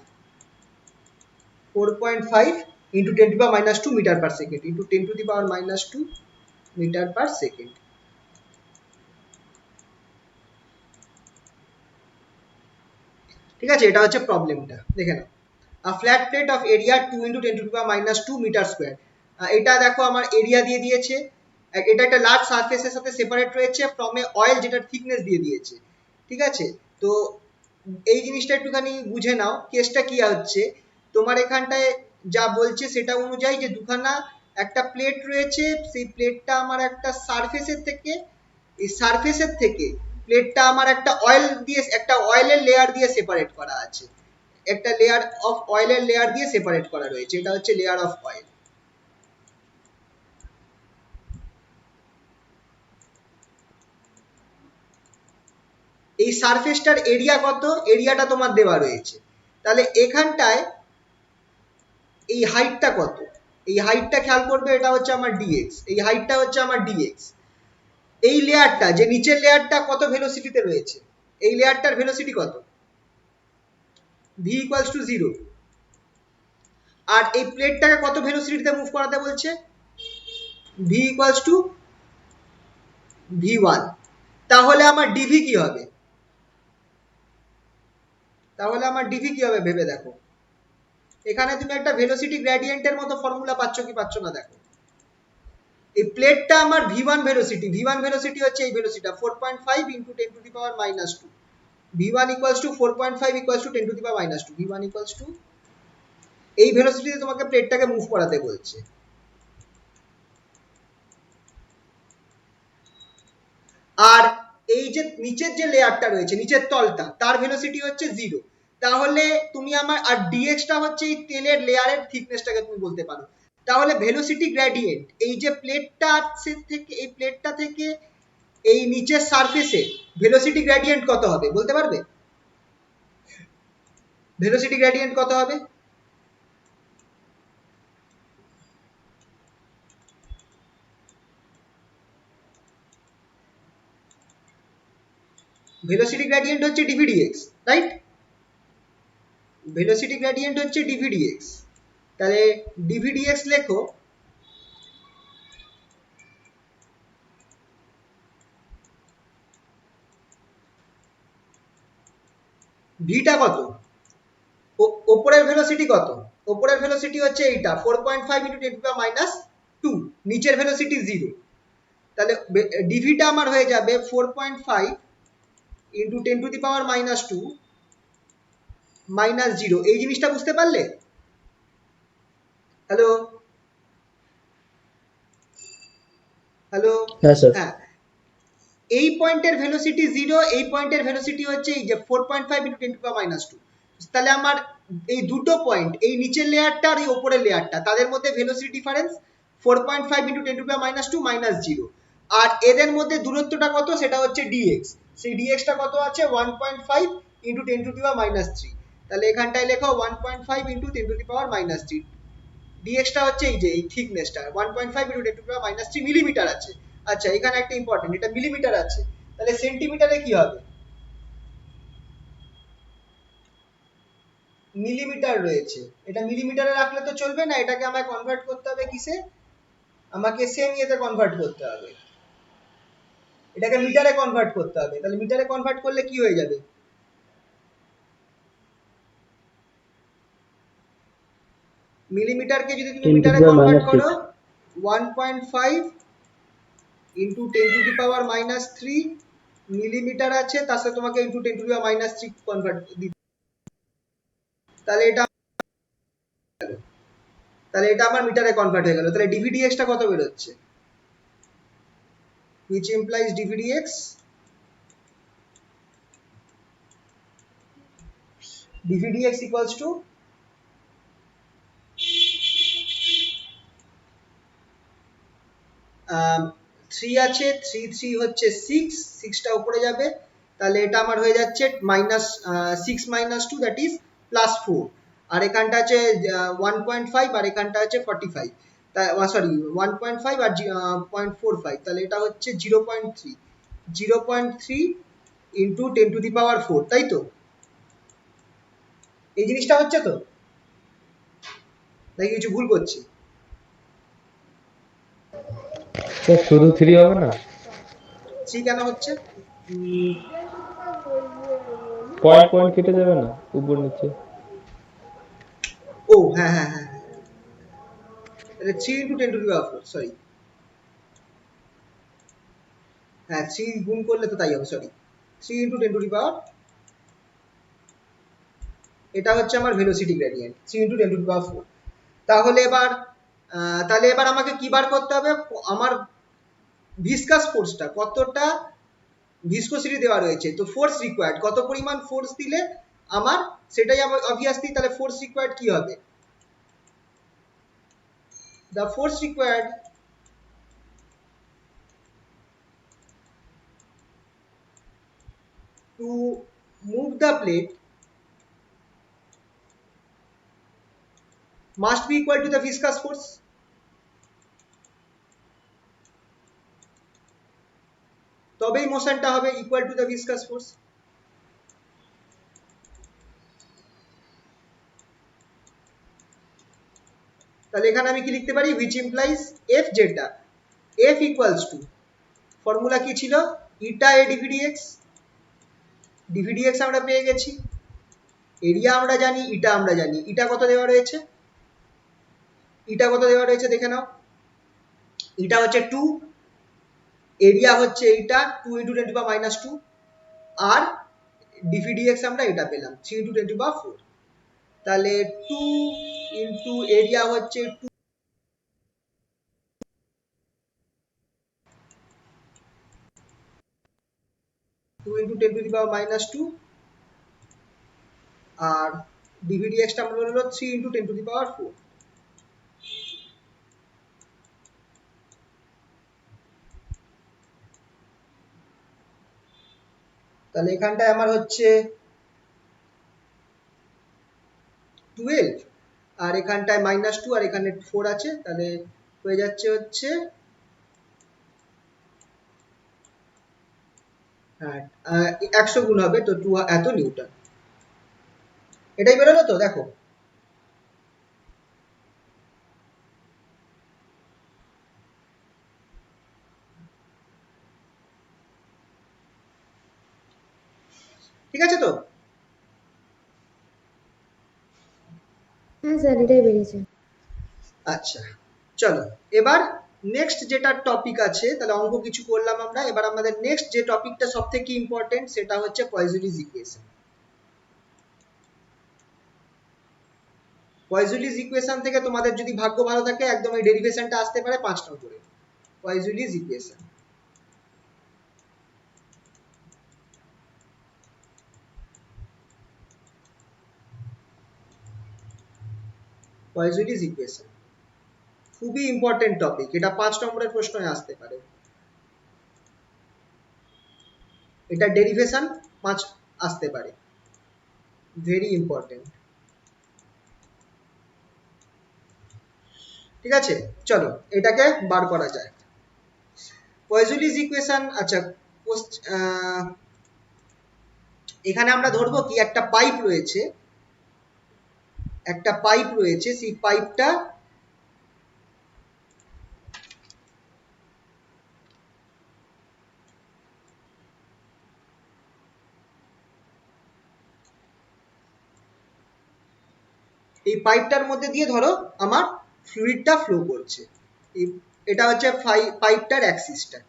into 10 to the power minus 2 meter per second into 10 to the power minus 2 meter per second. ঠিক আছে, এটা হচ্ছে প্রবলেমটা, দেখে নাও। a flat plate of area 2 into 10 to the power minus 2 meter square, এটা দেখো আমার area দিয়ে দিয়েছে, এটা একটা লার্জ সারফেসের সাথে সেপারেট রয়েছে ফ্রম এ অয়েল যেটার থিকনেস দিয়ে দিয়েছে। ঠিক আছে, তো এই জিনিসটা একটুখানি বুঝে নাও কেসটা কি হচ্ছে। তোমার এখানটায় যা বলছে সেটা অনুযায়ী যে দুখানা একটা প্লেট রয়েছে, সেই প্লেটটা আমার একটা সারফেসের থেকে, এই সারফেসের থেকে প্লেটটা আমার একটা অয়েল দিয়ে, একটা অয়েলের লেয়ার দিয়ে সেপারেট করা আছে, একটা লেয়ার অফ অয়েলের লেয়ার দিয়ে সেপারেট করা রয়েছে, এটা হচ্ছে লেয়ার অফ অয়েল। এই সারফেসটার এরিয়া কত, এরিয়াটা তোমার দেওয়া রয়েছে, তাহলে এখানটায় এই হাইটটা কত, এই হাইটটা খেয়াল করবে, এটা হচ্ছে আমার ডিএক্স, এই হাইটটা হচ্ছে আমার ডিএক্স। এই লেয়ারটা, যে নিচের লেয়ারটা কত ভেলোসিটিতে রয়েছে, এই লেয়ারটার ভেলোসিটি কত, v ইকুয়ালস টু 0, আর এই প্লেটটাকে কত ভেলোসিটিতে মুভ করাতে বলছে, v ইকুয়ালস টু v1, তাহলে আমার ডিভি কি হবে, তাহলে আমার ডিভি কি হবে ভেবে দেখো। এখানে তুমি একটা ভেলোসিটি গ্রেডিয়েন্টের মতো ফর্মুলা পাচ্ছ কি পাচ্ছ না দেখো। এই প্লেটটা আমার v1 ভেলোসিটি, v1 ভেলোসিটি হচ্ছে এই ভেলোসিটিটা 4.5 into 10 two the power minus 2, v1 equals to 4.5 equals to 10 two the power minus 2, v1 equals to এই ভেলোসিটিতে তোমাকে প্লেটটাকে মুভ করাতে বলছে। আর এই যে নিচের যে লেয়ারটা রয়েছে, নিচের তলটা, তার ভেলোসিটি হচ্ছে 0, তাহলে তুমি আমার, আর ডিএক্সটা হচ্ছে এই তেলের লেয়ারের থিকনেসটাকে তুমি বলতে পারো। তাহলে ভেলোসিটি গ্রেডিয়েন্ট এই যে প্লেটটা থেকে, এই প্লেটটা থেকে এই নিচের সারফেসে ভেলোসিটি গ্রেডিয়েন্ট কত হবে বলতে পারবে, ভেলোসিটি গ্রেডিয়েন্ট কত হবে, ভেলোসিটি গ্রেডিয়েন্ট হচ্ছে ডিভিডিএক্স, রাইট, ভেলোসিটি গ্রেডিয়েন্ট হচ্ছে ডিভিডিএক্স। তাহলে ডিভিডিএক্স লেখো, ভিটা কত, ওপরের ভেলোসিটি কত, ওপরের ভেলোসিটি হচ্ছে এইটা 4.5 ইনটু 10 টু দি মাইনাস 2, নিচের ভেলোসিটি 0, তাহলে ডিভিটা আমার হয়ে যাবে 4.5 into 10 two the power minus 2 minus 0। এই জিনিসটা বুঝতে পারলে, হ্যালো হ্যালো, Yes, sir. হ্যাঁ, এই পয়েন্টের ভেলোসিটি 0, এই পয়েন্টের ভেলোসিটি হচ্ছে এই যে 4.5 into 10 two the power minus 2, তাহলে আমার এই দুটো পয়েন্ট, এই নিচের লেয়ারটা আর এই উপরের লেয়ারটা, তাদের মধ্যে velocity difference 4.5 into 10 two the power minus 2 minus 0, আর এদের মধ্যে দূরত্বটা কত, সেটা হচ্ছে ডিএক্স, সেই ডিএক্সটা কত আছে 1.5 into 10 two the power minus 3, তাহলে এখানটায় লেখো 1.5 into 10 two the power minus 3, ডিএক্সটা হচ্ছে এই যে এই থিকনেসটা 1.5 into 10 two the power minus 3 millimetre আছে। আচ্ছা, এখানে একটা ইম্পর্টেন্ট, এটা মিলিমিটার আছে, তাহলে সেন্টিমিটারে কি হবে, মিলিমিটার রয়েছে, এটা মিলিমিটারে রাখলে তো চলবে না, এটাকে আমায় কনভার্ট করতে হবে কিসে, আমাকে সেমিতে কনভার্ট করতে হবে, এটাকে মিটারে কনভার্ট করতে হবে। তাহলে মিটারে কনভার্ট করলে কি হয়ে যাবে, মিলিমিটারকে যদি তুমি 10 to মিটারে the কনভার্ট minus করো 6. 1.5 into 10 two the power minus 3 millimetre আছে, তার সাথে তোমাকে into 10 two the power minus 3 convert দিতে, তাহলে এটা, তাহলে এটা আমার মিটারে কনভার্ট হয়ে গেল। তাহলে ডিভিডিএক্স টা কত বের হচ্ছে, which implies dvdx, dvdx equals to three আছে, থ্রি থ্রি হচ্ছে সিক্স, সিক্সটা উপরে যাবে, তাহলে এটা আমার হয়ে যাচ্ছে minus six minus two, that is plus four. আর এখানটা আছে 1.5 আর এখানটা আছে 45, সরি 1.5 আর 0.45, তাহলে এটা হচ্ছে 0.3, 0.3 ইন্টু 10⁴, তাই তো? এই জিনিসটা হচ্ছে তো, নাকি কিছু ভুল করছি? স্যার শুধু 3 হবে না? থ্রি কেন হচ্ছে? পয়েন্ট পয়েন্ট কেটে যাবে না উপর নিচে? ও হ্যাঁ হ্যাঁ হ্যাঁ হ্যাঁ, তাহলে 3 ইন্টু 10⁴, সরি, হ্যাঁ 3 গুণ করলে তো তাই হবে, সরি, 3 ইন্টু 10⁴, এটা হচ্ছে আমার ভেলোসিটি গ্রেডিয়েন্ট, 3 ইন্টু 10⁴। তাহলে এবার আমাকে কি বার করতে হবে? আমার ভিসকাস ফোর্সটা কতটা ভিসকোসিটি দেওয়া রয়েছে, তো ফোর্স রিকোয়ার্ড কত পরিমাণ ফোর্স দিলে আমার, সেটাই আমার অবভিয়াসলি, তাহলে ফোর্স রিকোয়ার্ড কি হবে? The force required to move the plate must be equal to the viscous force. তবেই মোশনটা হবে equal to the viscous force. তাহলে এখানে আমি কি লিখতে পারি? which implies f যেটা f equals to, ফর্মুলা কি ছিল? ইটা a dvdx, dvdx আমরা পেয়ে গেছি, এরিয়া আমরা জানি, ইটা আমরা জানি, ইটা কত দেওয়া রয়েছে? ইটা কত দেওয়া রয়েছে দেখে নাও, ইটা হচ্ছে 2, এরিয়া হচ্ছে এইটা 2 ইন্টু 10⁻², আর dvdx আমরা এটা পেলাম 3 ইন্টু 10⁴, তাহলে 2 ইন্টু এরিয়া হচ্ছে 2 ইন্টু 10⁻², আর dvdx টা আমরা হলো 3 ইন্টু 10⁴। তাহলে এখানটায় আমার হচ্ছে 12, আর এখানটায় -2, আর এখানে 4 আছে, তাহলে হয়ে যাচ্ছে হচ্ছে, হ্যাঁ 100 গুণ হবে তো 2 এত নিউটন, এটাই বেরোলো তো, দেখো। ঠিক আছে তো? হ্যাঁ স্যার, এটাই বেরিয়েছে। আচ্ছা চলো, এবার নেক্সট যেটা টপিক আছে, তাহলে অঙ্ক কিছু করলাম আমরা, এবার আমাদের নেক্সট যে টপিকটা সব থেকে ইম্পর্টেন্ট সেটা হচ্ছে পয়জুলিস ইকুয়েশন। পয়জুলিস ইকুয়েশন থেকে তোমাদের যদি ভাগ্য ভালো থাকে একদম এই ডেরিভেশনটা আসতে পারে 5 নম্বরে, পয়জুলিস ইকুয়েশন। পয়জুলিস ইকুয়েশন খুবই ইম্পর্টেন্ট টপিক, এটা 5 নম্বরের প্রশ্নে আসতে পারে, এটা ডেরিভেশন 5 আসতে পারে, ভেরি ইম্পর্টেন্ট। ঠিক আছে, চলো এটাকে বার করা যায়। পয়জুলিস ইকুয়েশন, আচ্ছা এখানে আমরা ধরবো কি একটা পাইপ রয়েছে, একটা পাইপ রয়েছে, সেই পাইপটা এই পাইপটার মধ্যে দিয়ে ধরো আমার ফ্লুইডটা ফ্লো করছে, এটা হচ্ছে পাইপটার অ্যাক্সিসটা।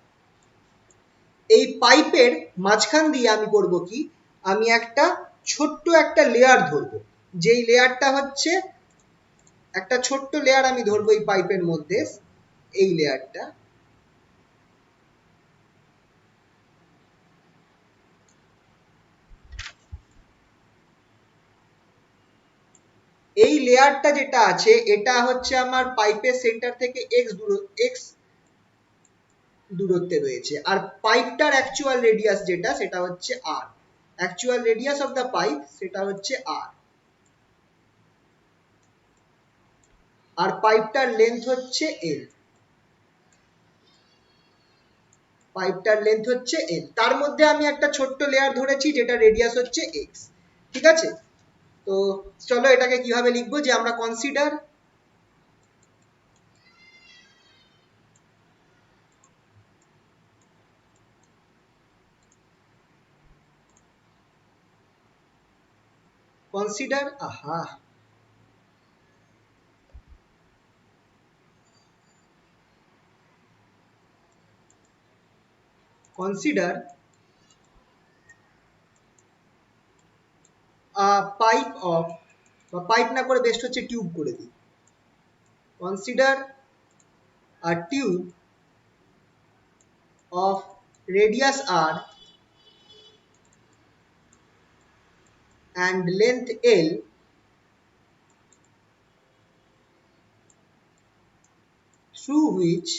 এই পাইপের মাঝখান দিয়ে আমি করব কি, আমি একটা ছোট্ট একটা লেয়ার ধরবো, যেই লেয়ারটা হচ্ছে একটা ছোট্ট লেয়ার আমি ধরবো এই পাইপের মধ্যে, এই লেয়ারটা, এই লেয়ারটা যেটা আছে এটা হচ্ছে আমার পাইপের সেন্টার থেকে এক্স দূরত্বে রয়েছে। আর পাইপটার অ্যাকচুয়াল রেডিয়াস যেটা সেটা হচ্ছে R, actual radius of the pipe সেটা হচ্ছে আর, আর পাইপটার লেন্থ হচ্ছে এল, পাইপটার লেন্থ হচ্ছে এল। তার মধ্যে আমি একটা ছোট্ট লেয়ার ধরেছি যেটা রেডিয়াস হচ্ছে এক্স। ঠিক আছে, তো চলো এটাকে কিভাবে লিখবো, যে আমরা consider consider consider a pipe of, বা পাইপ না করে বেস্ট হচ্ছে টিউব করে দিই, consider a tube of radius r and length l through which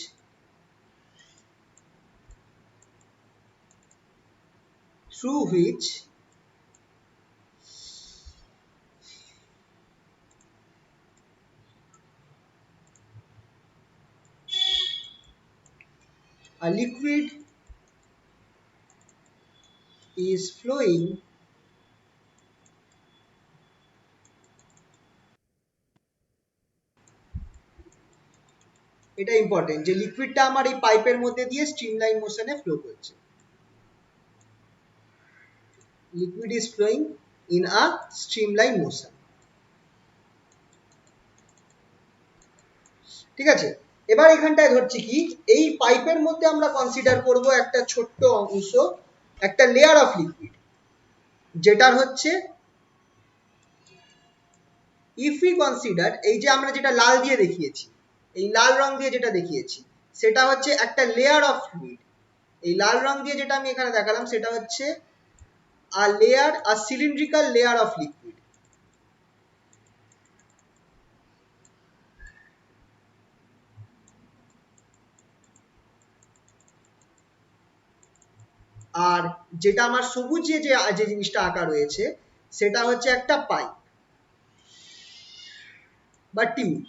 a liquid is flowing এটা ইম্পর্টেন্ট, যে লিকুইডটা আমার এই পাইপের মধ্যে দিয়ে স্ট্রিমলাইন মোশনে ফ্লো করছে, liquid is flowing in a streamline motion। ঠিক আছে, এবার এখানটায় ধরছি কি, এই পাইপের মধ্যে আমরা কনসিডার করব একটা ছোট্ট অংশ, একটা লেয়ার অফ লিকুইড, যেটার হচ্ছে ইফ উই কনসিডার, এই যে আমরা যেটা লাল দিয়ে দেখিয়েছি, এই লাল রং দিয়ে যেটা দেখিয়েছি সেটা হচ্ছে একটা লেয়ার অফ ফ্লুইড, এই লাল রং দিয়ে যেটা আমি এখানে দেখালাম সেটা হচ্ছে a cylindrical layer of liquid। আর যেটা আমার সবুজ যে জিনিসটা আঁকা রয়েছে সেটা হচ্ছে একটা পাইপ বা টিউব।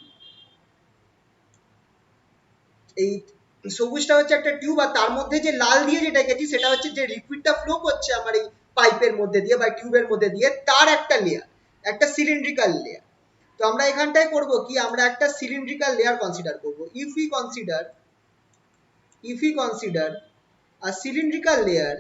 এই সবুজটা হচ্ছে একটা টিউব, আর তার মধ্যে যে লাল দিয়ে যেটা এঁকেছি সেটা হচ্ছে যে লিকুইডটা ফ্লো করছে আমার এই পাইপের মধ্যে দিয়ে বা টিউবের মধ্যে দিয়ে, তার একটা লেয়ার, একটা সিলিন্ড্রিক্যাল লেয়ার। তো আমরা এখানটায় করব কি, আমরা একটা সিলিন্ড্রিক্যাল লেয়ার কনসিডার করব। If we consider a cylindrical layer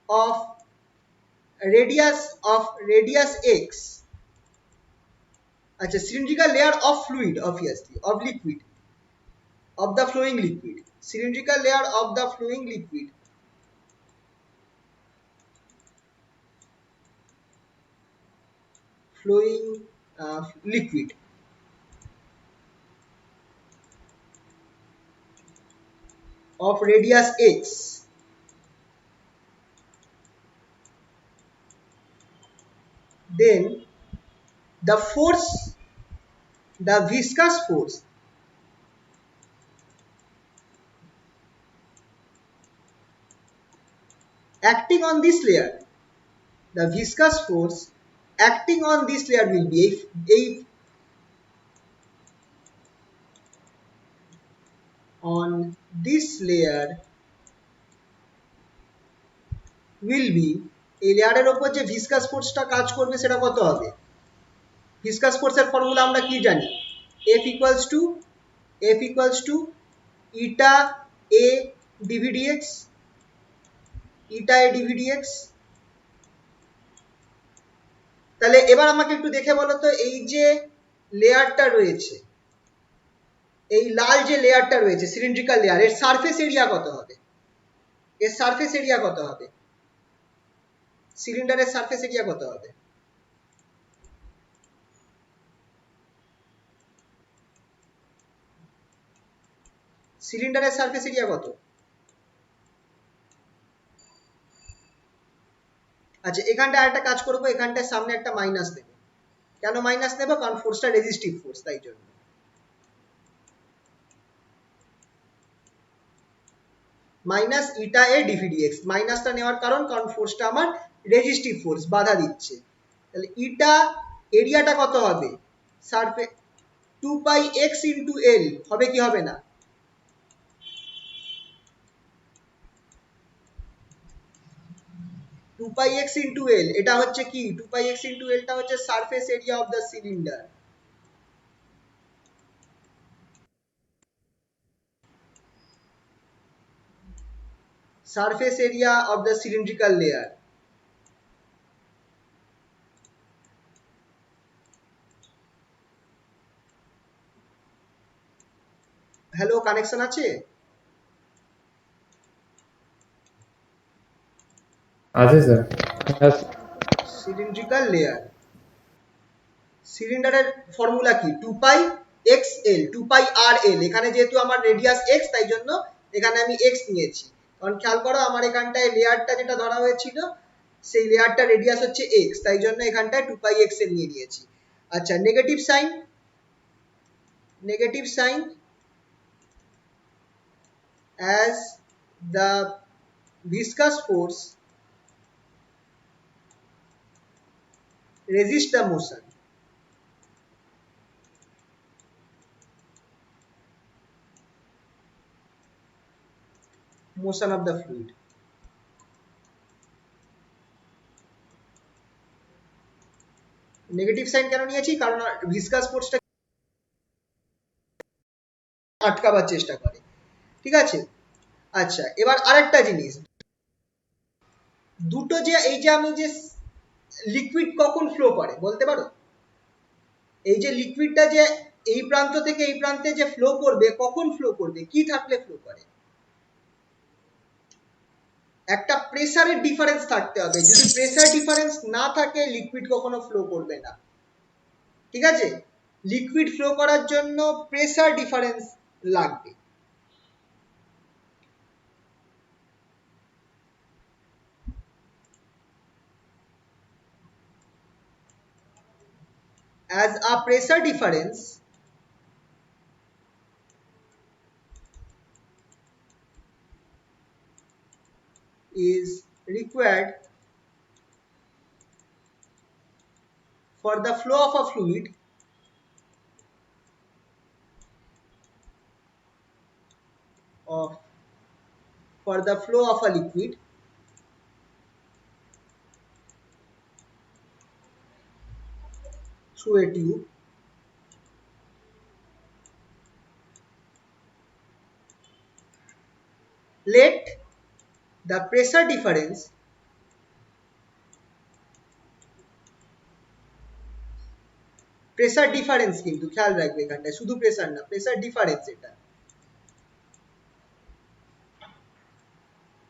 of radius x, আচ্ছা cylindrical layer of fluid, obviously of liquid, of the flowing liquid, cylindrical layer of the flowing liquid of radius x, then the viscous force acting on this layer, the viscous force acting on this layer will be on this layer will be, এই লেয়ারের উপর যে viscous ফোর্সটা কাজ করবে সেটা কত হবে? Viscous ফোর্সের ফর্মুলা আমরা কি জানি, F equals to eta a dvdx, eta a dvdx। তাহলে এবার আমাকে একটু দেখে বলো তো, এই যে লেয়ারটা রয়েছে, এই লাল যে লেয়ারটা রয়েছে সিলিন্ড্রিক্যাল লেয়ার, এর সারফেস এরিয়া কত হবে? এর সারফেস এরিয়া কত হবে? সিলিন্ডারের সারফেস এরিয়া কত হবে? সিলিন্ডারের সারফেস এরিয়া কত? আচ্ছা, এখানটা একটা কাজ করবো, এখানটায় সামনে একটা মাইনাস দেবো। কেন মাইনাস নেবো? কারণ ফোর্সটা রেজিস্টিভ ফোর্স, তাই জন্য। মাইনাস ইটা এ ডিভিডিএক্স, মাইনাসটা নেওয়ার কারণ ফোর্সটা আমার রেজিস্টিভ ফোর্স, বাধা দিচ্ছে। তাহলে ইটা এরিয়াটা কত হবে? Surface 2 pi x into L হবে কি হবে না? টু পাই এক্স ইন্টু এল, এটা হচ্ছে কি? 2 পাই এক্স ইন্টু এলটা হচ্ছে surface area of the cylinder. Surface area of the cylindrical layer. Hello, connection আছে? আছে স্যার। হ্যাঁ, সিলিন্ড্রিক্যাল লেয়ার, সিলিন্ডারের ফর্মুলা কি? 2 পাই এক্স এল, 2 পাই আর এল। এখানে যেহেতু আমার রেডিয়াস এক্স, তাই জন্য এখানে আমি এক্স নিয়েছি। কারণ খেয়াল করো, আমার এখানটায় লেয়ারটা যেটা ধরা হয়েছিল, সেই লেয়ারটা রেডিয়াস হচ্ছে এক্স, তাই জন্য এখানটায় 2 পাই এক্স এল নিয়ে নিয়েছি। আচ্ছা, negative sign, negative sign as the viscous force resist the motion. Motion of the fluid. Negative sign কেন নিয়েছি? কারণ ভিসকাস ফোর্সটা আটকাবার চেষ্টা করে। ঠিক আছে? আচ্ছা, এবার আরেকটা জিনিস, দুটো যে এই যে আমি যে লিকুইড কখন ফ্লো করে বলতে পারো? এই যে লিকুইডটা যে এই প্রান্ত থেকে এই প্রান্তে যে ফ্লো করবে, কখন ফ্লো করবে? কি থাকলে ফ্লো করে? একটা প্রেসারের ডিফারেন্স থাকতে হবে। যদি প্রেসার ডিফারেন্স না থাকে, লিকুইড কখনো ফ্লো করবে না। ঠিক আছে? লিকুইড ফ্লো করার জন্য প্রেসার ডিফারেন্স লাগবে। As a pressure difference is required for the flow of a fluid, of for the flow of a liquid through a tube, let the pressure difference pressure difference, কিন্তু খেয়াল রাখবে এখানটায় শুধু pressure না, pressure difference এটা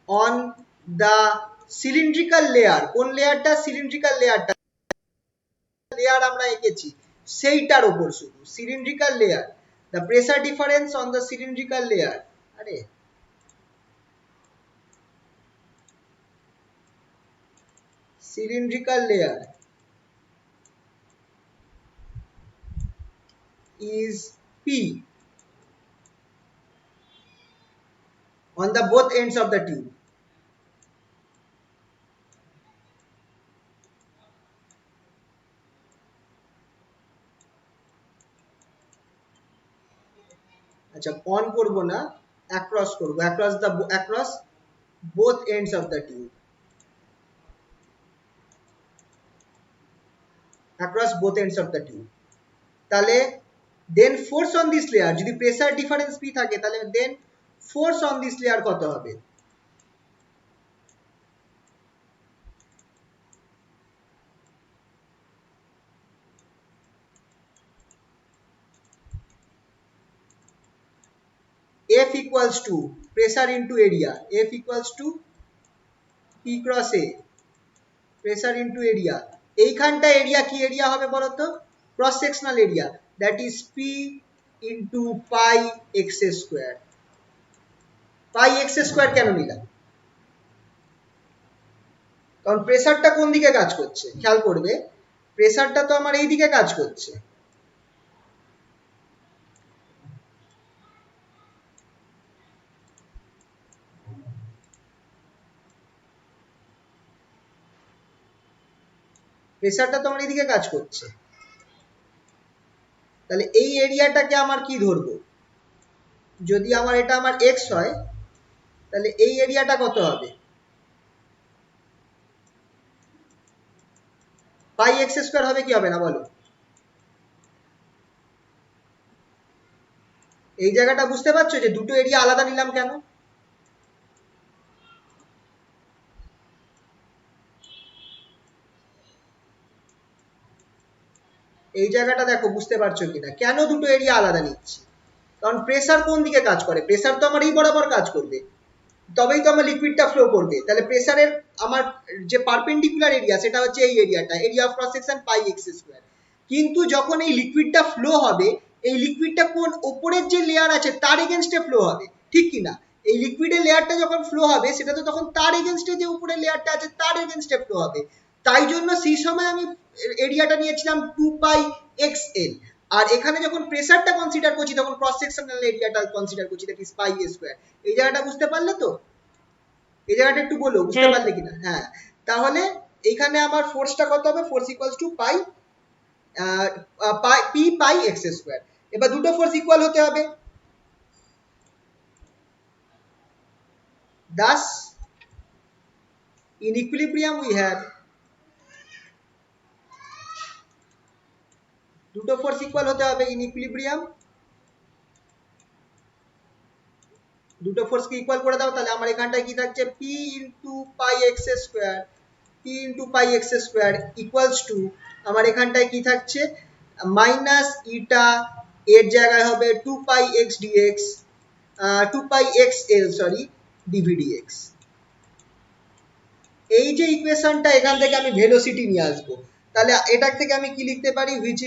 on the cylindrical layer. কোন লেয়ারটা? Cylindrical লেয়ারটা, লেয়ার আমরা এঁকেছি সেইটার উপর, শুধু cylindrical layer. The pressure difference on the cylindrical layer, আরে cylindrical layer is P on the both ends of the tube. আচ্ছা, অন করব না, অ্যাক্রস করব, across both ends of the tube, across both ends of the tube। তাহলে দেন force on this layer, যদি pressure difference P থাকে, তাহলে দেন force on this layer কত হবে? F equals to pressure into area, F equals to P cross A, pressure into area. এইখানটা area কি area হবে বলো তো? Cross sectional area, that is P into pi x square. Pi x square কেন নিলাম? কারণ প্রেসারটা কোন দিকে কাজ করছে খেয়াল করবে, প্রেসারটা তো আমার এই দিকে কাজ করছে। প্রেসারটা তো আমার এইদিকে কাজ করছে, তাহলে এই এরিয়াটাকে আমার কি ধরবো, যদি আমার এটা আমার এক্স হয় তাহলে এই এরিয়াটা কত হবে, পাই এক্স স্কোয়ার হবে কি হবে না বলো। এই জায়গাটা বুঝতে পারছো যে দুটো এরিয়া আলাদা নিলাম কেন। এই জায়গাটা দেখো বুঝতে পারছো কিনা, কেন দুটো এরিয়া আলাদা নিচ্ছি, কারণ প্রেসার কোন দিকে কাজ করে, প্রেসার তো আমার এই বরাবর কাজ করবে, তবেই তো আমার লিকুইডটা ফ্লো করবে। তাহলে প্রেসারের আমার যে পারপেন্ডিকুলার এরিয়া সেটা হচ্ছে এই এরিয়াটা, area of cross section pi x square. কিন্তু যখন এই লিকুইডটা ফ্লো হবে, এই লিকুইডটা কোন ওপরের যে লেয়ার আছে তার এগেনস্টে ফ্লো হবে, ঠিক কি না। এই লিকুইডের লেয়ারটা যখন ফ্লো হবে সেটা তো তখন তার এগেনস্টে যে উপরের লেয়ারটা আছে তার এগেনস্টে ফ্লো হবে। তাই জন্য সেই সময় আমি এরিয়াটা নিয়েছিলাম 2 পাই এক্স এল। আর এখানে যখন প্রেসারটা কনসিডার করছি তখন ক্রস সেকশনাল এরিয়াটা কনসিডার করছি, that is pi A square. এই জায়গাটা বুঝতে পারলে তো, এই জায়গাটা একটু বলো বুঝতে পারলে কিনা। হ্যাঁ, তাহলে এইখানে আমার ফোর্সটা কত হবে, force equals to pi P pi x square. এবার দুটো ফোর্স ইকুয়াল হতে হবে, thus in equilibrium we have দুটো ফোর্স ইকুয়াল হতে হবে ইন ইকুইলিব্রিয়াম। দুটো ফোর্সকে ইকুয়াল করে দাও, তাহলে আমার এখানটায় কি থাকছে, P into pi x square, P into pi x square equals to আমার এখানটায় কি থাকছে, মাইনাস ইটা এর জায়গায় হবে 2 pi x dx, 2 pi x l sorry dv dx. এই যে ইকুয়েশনটা এখান থেকে আমি ভেলোসিটি নিয়ে আসবো, তাহলে এটার থেকে আমি কি লিখতে পারি, হুইচ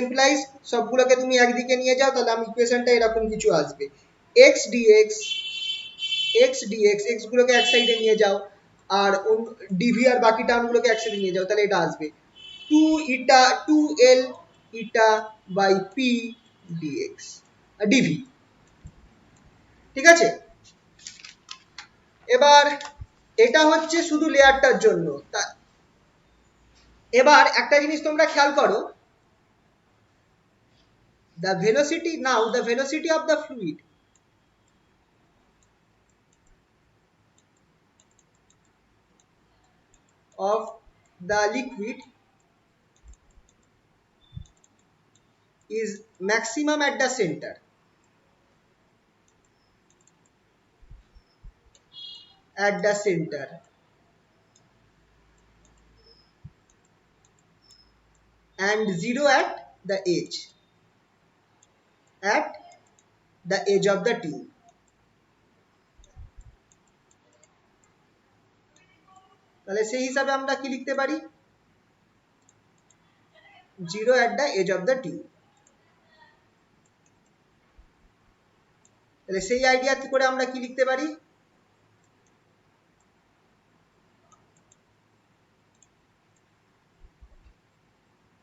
ইমপ্লাইজ সবগুলোকে তুমি একদিকে নিয়ে যাও, তাহলে আমি ইকুয়েশনটা এরকম কিছু আসবে, এক্স ডিএক্স, এক্স গুলোকে এক সাইডে নিয়ে যাও, আর ডিভি আর বাকি টার্মগুলোকে এক সাইডে নিয়ে যাও, তাহলে এটা আসবে 2 L eta by P dx dv. ঠিক আছে, এবার এটা হচ্ছে শুধু লেয়ারটার জন্য। এবার একটা জিনিস তোমরা খেয়াল করো, the velocity of the fluid of the liquid is maximum at the center, and zero at the edge of the tube. তাহলে সেই হিসাবে আমরা কি লিখতে পারি, 0 at the edge of the tube। তাহলে সেই আইডিয়া করে আমরা কি লিখতে পারি,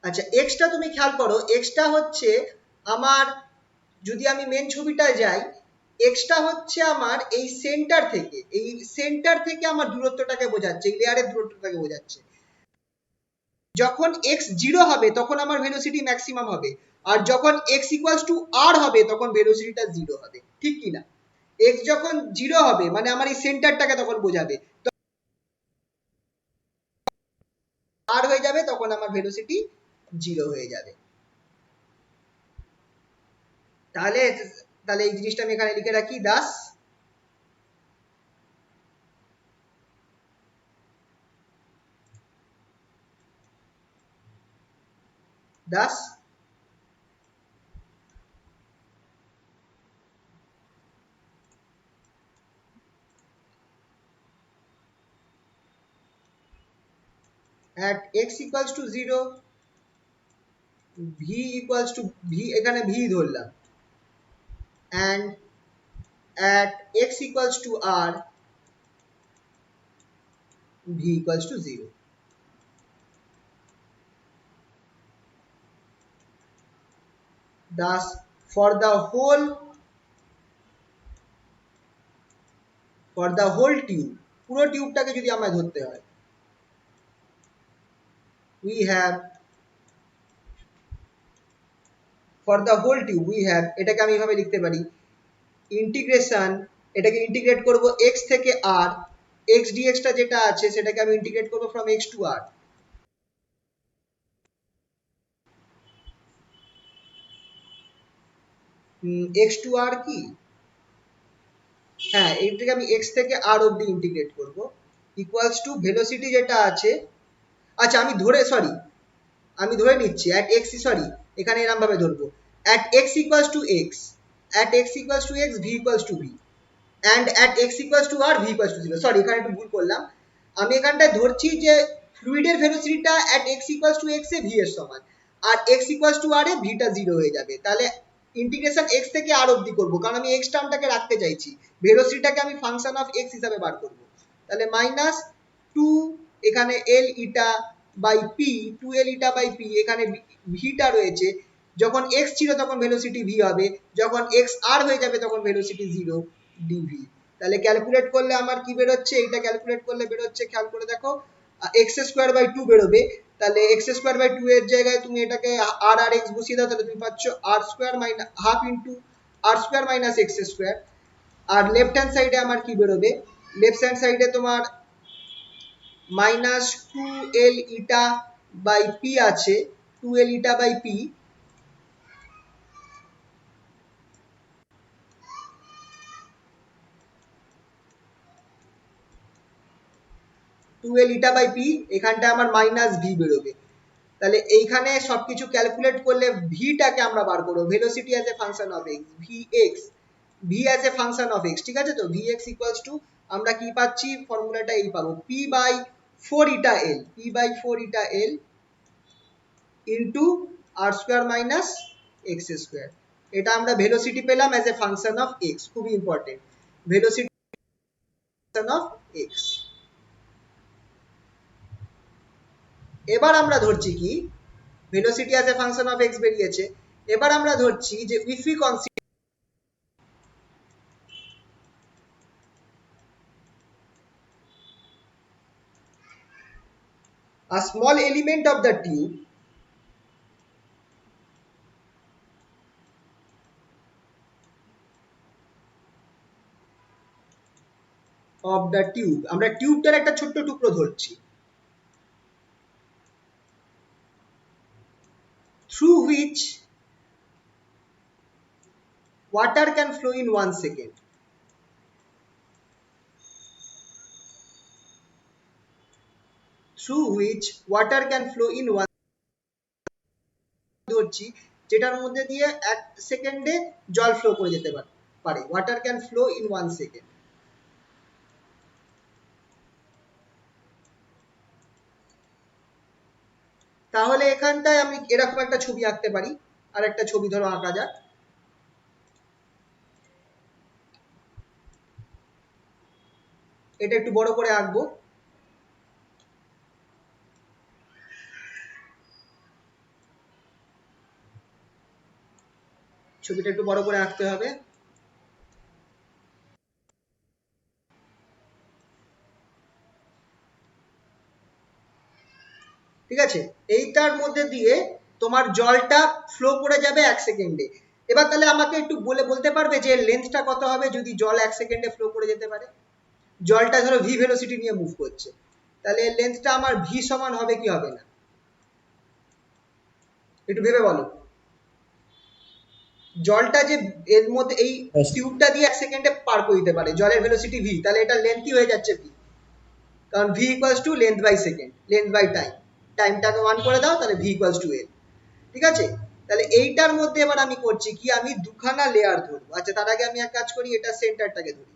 আচ্ছা এক্সটা তুমি খেয়াল করো, এক্সটা হচ্ছে আমার, যদি আমি মেন ছবিটায় যাই, এক্সটা হচ্ছে আমার এই সেন্টার থেকে আমার দূরত্বটাকে বোঝাচ্ছে, এই লেয়ারের দূরত্বটাকে বোঝাচ্ছে। যখন এক্স 0 হবে তখন আমার ভেলোসিটি ম্যাক্সিমাম হবে, আর যখন এক্স ইকুয়ালস টু আর হবে তখন ভেলোসিটিটা 0 হবে, ঠিক কি না। এক্স যখন 0 হবে মানে আমার এই সেন্টারটাকে তখন বোঝাবে, আর হয়ে যাবে তখন আমার ভেলোসিটি 0 হয়ে যাবে। তাহলে তাহলে এই জিনিসটা আমি এখানে লিখে রাখি, thus at x equals to 0 v equals to v, এখানে v ধরলাম, and at x equals to r v equals to 0. Thus, for the whole tube, পুরো টিউবটাকে যদি আমায় ধরতে হয়, we have for the whole tube we have, এটাকে আমি এভাবে লিখতে পারি, ইন্টিগ্রেশন, এটাকে ইন্টিগ্রেট করব x থেকে r, x dx টা যেটা আছে সেটাকে আমি ইন্টিগ্রেট করব from x to r, x to r কি, হ্যাঁ এইটাকে আমি x থেকে r অবধি ইন্টিগ্রেট করব, ইকুয়ালস টু ভেলোসিটি যেটা আছে, আচ্ছা আমি ধরে নিচ্ছি at x, সরি এখানে এরকম ভাবে ধরবো, at x equals to x, at x equals to x v equals to v, and at x equals to r v equals to 0, sorry এখানে একটু ভুল করলাম, আমি এখানটায় ধরছি যে ফ্লুইডের ভেলোসিটিটা at x equals to x A v এর সমান, আর x equals to r A v টা 0 হয়ে যাবে, তাহলে ইন্টিগ্রেশন x থেকে r অবধি করব, কারণ আমি x টার্মটাকে রাখতে চাইছি, ভেলোসিটিটাকে আমি ফাংশন অফ x হিসাবে বার করব, তাহলে মাইনাস 2 এখানে l eta by p, 2l eta by p, এখানে v টা রয়েছে, যখন x ছিল তখন ভেলোসিটি v হবে, যখন x r হয়ে যাবে তখন ভেলোসিটি 0 dv। তাহলে ক্যালকুলেট করলে আমার কি বেরোচ্ছে, এইটা ক্যালকুলেট করলে বেরোচ্ছে, খেয়াল করে দেখো, x স্কয়ার বাই 2 বেরোবে, তাহলে x স্কয়ার বাই 2 এর জায়গায় তুমি এটাকে r আর x বসিয়ে দাও, তাহলে তুমি পাচ্ছ r square minus half into r square minus x square, আর লেফট হ্যান্ড সাইডে আমার কি বেরোবে, লেফট হ্যান্ড সাইডে তোমার minus 2l eta by p আছে, 2l eta by p, 2l eta by p, এখানটা আমার মাইনাস v বেরোবে, তাহলে এইখানে সবকিছু ক্যালকুলেট করলে v টাকে আমরা বার করব, velocity as a function of x, vx, v as a function of x, ঠিক আছে তো, vx ইকুয়ালস টু আমরা কি পাচ্ছি, ফর্মুলাটা এই পাবো, p by 4 eta l, p by 4 eta l into r square minus x square, এটা আমরা ভেলোসিটি পেলাম as a function of x, খুবই important, velocity function of x। এবার আমরা ধরছি কি, velocity as a function of x বেরিয়েছে, এবার আমরা ধরছি যে if we consider a small element of the tube আমরা টিউবটার একটা ছোট্ট টুকরো ধরছি, through which water can flow in 1 second, through which water can flow in 1 ধরছি, যেটার মধ্যে দিয়ে 1 সেকেন্ডে জল ফ্লো করে যেতে পারে, water can flow in 1 second। তাহলে এখানটায় আমি এরকম একটা ছবি আঁকতে পারি, আর একটা ছবি ধরো আঁকা যাক, এটা একটু বড় করে আঁকবো, ছবিটা একটু বড় করে আঁকতে হবে, ঠিক আছে, এইটার মধ্যে দিয়ে তোমার জলটা ফ্লো করে যাবে 1 সেকেন্ডে, এবার তাহলে আমাকে একটু বলতে পারবে যে লেন্থটা কত হবে যদি জল 1 সেকেন্ডে ফ্লো করে যেতে পারে, জলটা ধরো v ভেলোসিটি নিয়ে মুভ করছে, তাহলে লেন্থটা আমার v সমান হবে কি হবে না, একটু ভেবে বলো, জলটা যে এর মধ্যে এই টিউবটা দিয়ে 1 সেকেন্ডে পার করে দিতে পারে, জলের ভেলোসিটি v, তাহলে এটা লেন্থই হয়ে যাচ্ছে v, কারণ v equals to length by second, length by time, টাইমটাকে 1 করে দাও, তাহলে v ইকুয়ালস টু l, ঠিক আছে, তাহলে এইটার মধ্যে এবার আমি করছি কি, আমি দুখানা লেয়ার ধরবো, আচ্ছা তার আগে আমি এক কাজ করি, এটা সেন্টারটাকে ধরি,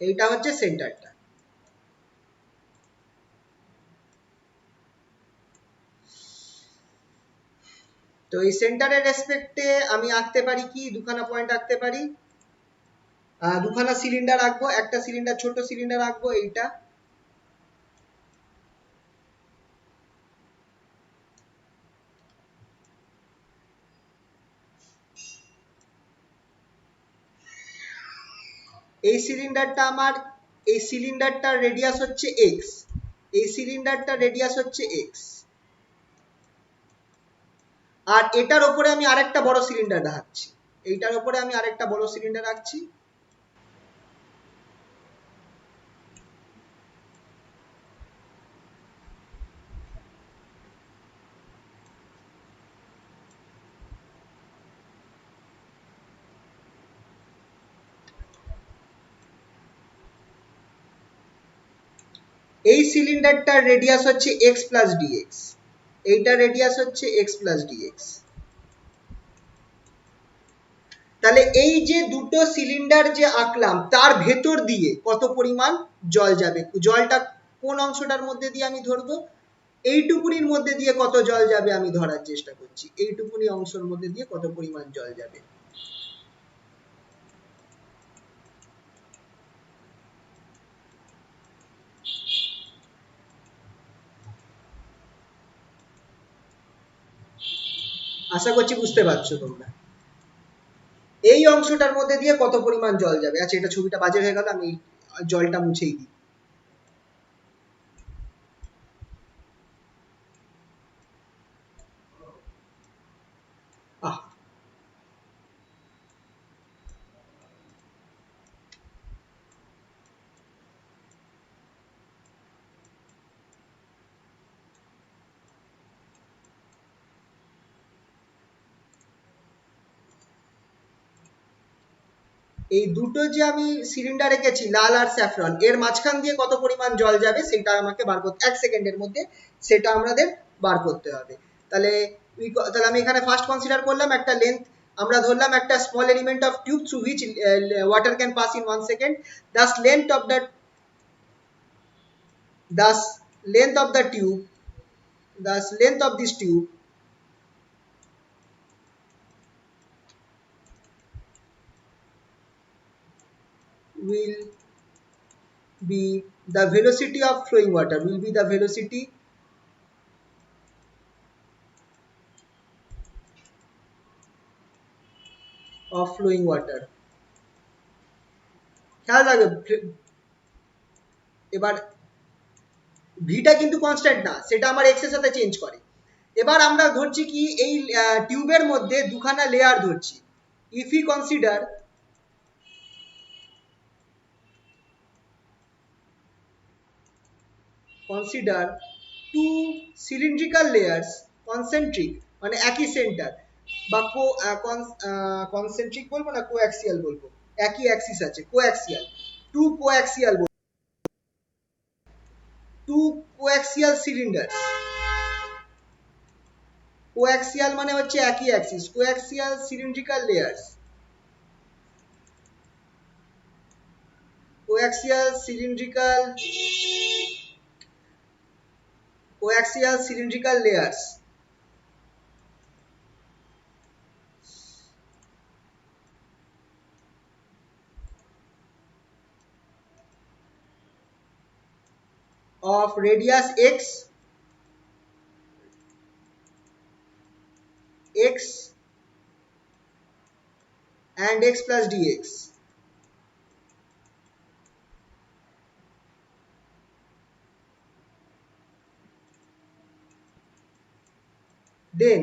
এইটা হচ্ছে সেন্টারটা, তো এই সেন্টারের রেসপেক্টে আমি আঁকতে পারি কি, দুখানা পয়েন্ট আঁকতে পারি, দুখানা সিলিন্ডার আঁকবো, একটা সিলিন্ডার ছোট সিলিন্ডার আঁকবো এইটা, এই সিলিন্ডারটা আমার, এই সিলিন্ডারটার রেডিয়াস হচ্ছে এক্স, এই সিলিন্ডারটার রেডিয়াস হচ্ছে এক্স, আর এটার ওপরে আমি আরেকটা বড় সিলিন্ডার রাখছি, এইটার ওপরে আমি আরেকটা বড় সিলিন্ডার রাখছি। এই সিলিন্ডারটার রেডিয়াস হচ্ছে এক্স প্লাস ডিএক্স, এইটার রেডিয়াস হচ্ছে এক্স প্লাস ডিএক্স। তাহলে এই যে দুটো সিলিন্ডার যে আঁকলাম তার ভেতর দিয়ে কত পরিমাণ জল যাবে, জলটা কোন অংশটার মধ্যে দিয়ে আমি ধরবো, এইটুকুনির মধ্যে দিয়ে কত জল যাবে আমি ধরার চেষ্টা করছি, এইটুকুনি অংশের মধ্যে দিয়ে কত পরিমাণ জল যাবে। আশা করছি বুঝতে পারছো তোমরা, এই অংশটার মধ্যে দিয়ে কত পরিমাণ জল যাবে। আচ্ছা, এটা ছবিটা বাজে হয়ে গেল, আমি জলটা মুছেই দিই। আহ এই দুটো যে আমি সিলিন্ডার রেখেছি লাল আর স্যাফরন, এর মাঝখান দিয়ে কত পরিমাণ জল যাবে সেটা আমাকে বার করতে, 1 সেকেন্ডের মধ্যে সেটা আমাদের বার করতে হবে। তাহলে তাহলে আমি এখানে ফার্স্ট কনসিডার করলাম একটা লেন্থ, আমরা ধরলাম একটা small element of tube through which water can pass in 1 second, thus length of the thus length of the tube thus length of this tube will be the velocity of flowing water, will be the velocity of flowing water। খেয়াল রাখবে এবার ভিটা কিন্তু constant না, সেটা আমার x এর সাথে change করে। এবার আমরা ধরছি কি এই টিউবের মধ্যে দুখানা লেয়ার ধরছি, if you consider two cylindrical layers concentric মানে একই সেন্টার, বা কনসেন্ট্রিক বলবো না কোঅ্যাক্সিয়াল বলবো, একই অ্যাক্সিস আছে, coaxial, two coaxial, two coaxial cylinder, coaxial মানে হচ্ছে একই axis, coaxial cylindrical layers, coaxial cylindrical layers of radius x and x plus dx। Then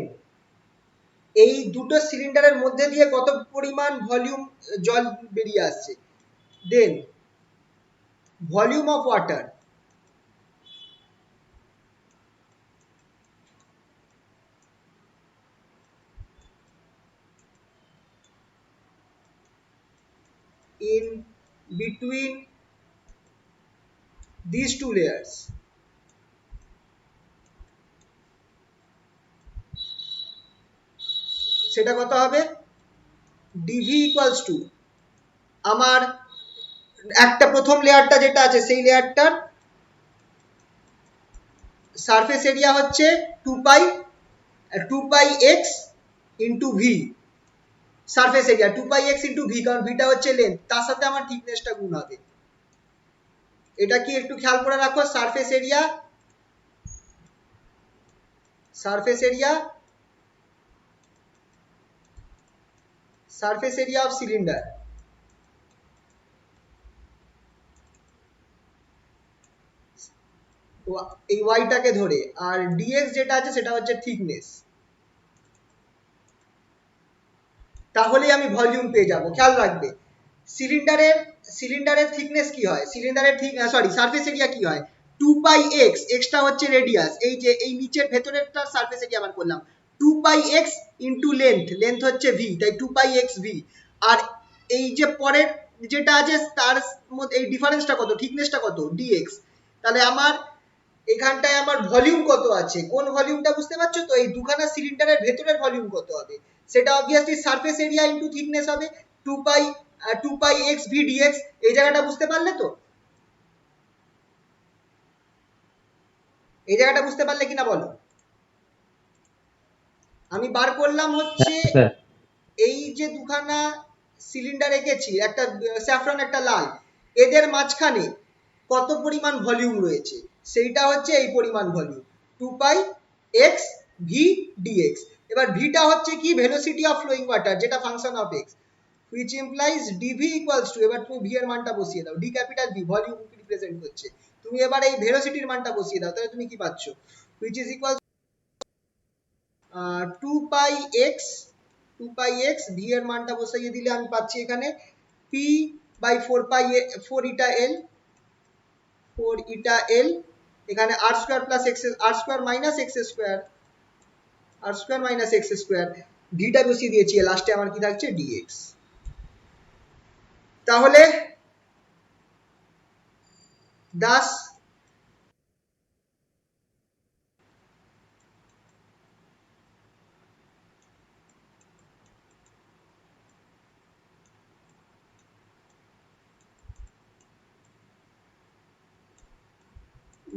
এই দুটো সিলিন্ডারের মধ্যে দিয়ে কত পরিমাণ ভলিউম জল বেরিয়ে আসছে, then volume of water in between these two layers, সেটা কত হবে, dv equals to আমার একটা প্রথম লেয়ারটা যেটা আছে সেই লেয়ারটার সারফেস এরিয়া হচ্ছে 2 পাই x into V surface area 2πx into V, কারণ ভিটা হচ্ছে লেন্থ, তার সাথে আমার থিকনেসটা গুণ হবে। এটা কি একটু খেয়াল করে রাখো, সারফেস এরিয়া অফ সিলিন্ডার, এই ওয়াইটাকে ধরে, আর ডিএক্স যেটা আছে সেটা হচ্ছে থিকনেস। তাহলেই আমি ভলিউম পেয়ে যাব। খেয়াল রাখবে সিলিন্ডারের থিকনেস কি হয়, সারফেস এরিয়া কি হয়, 2πx, এক্সটা হচ্ছে রেডিয়াস, এই যে এই নিচের ভেতরেরটা সারফেস এরিয়া বার করলাম, 2πx ইন্টু লেন্থ হচ্ছে ভি, তাই 2πx ভি। আর এই যে পরের যেটা আছে তার মধ্যে এই ডিফারেন্সটা কত, থিকনেসটা কত, ডিএক্স। তাহলে আমার এখানটায় আমার ভলিউম কত আছে, কোন ভলিউমটা বুঝতে পারছো তো, এই দুখানা সিলিন্ডারের ভেতরের ভলিউম কত হবে, সেটা obviously surface area into thickness হবে, 2πx v dx। এই জায়গাটা বুঝতে পারলে তো, এই জায়গাটা বুঝতে পারলে কিনা বলো। আমি বার করলাম হচ্ছে স্যার এই যে দুখানা সিলিন্ডার এঁকেছি, একটা স্যাফরন একটা লাল, এদের মাঝখানে কত পরিমাণ ভলিউম রয়েছে, সেইটা হচ্ছে এই পরিমাণ ভলিউম 2πx v dx। এবার ভিটা হচ্ছে কি, ভেলোসিটি অফ ফ্লোয়িং ওয়াটার, যেটা function of x, which implies dv equals to, এবার তুমি v এর মানটা বসিয়ে দাও, d capital v volume represent করছে, তুমি এবার এই ভেলোসিটির মানটা বসিয়ে দাও, তাহলে তুমি কি পাচ্ছ, which is equal 2πx v এর মানটা বসিয়ে দিলে আমি পাচ্ছি এখানে p বাই 4 ইটা l, এখানে r square plus x, r square minus x square, ভিটা বসিয়ে দিয়েছি, লাস্টে আমার কি থাকছে, dx। তাহলে thus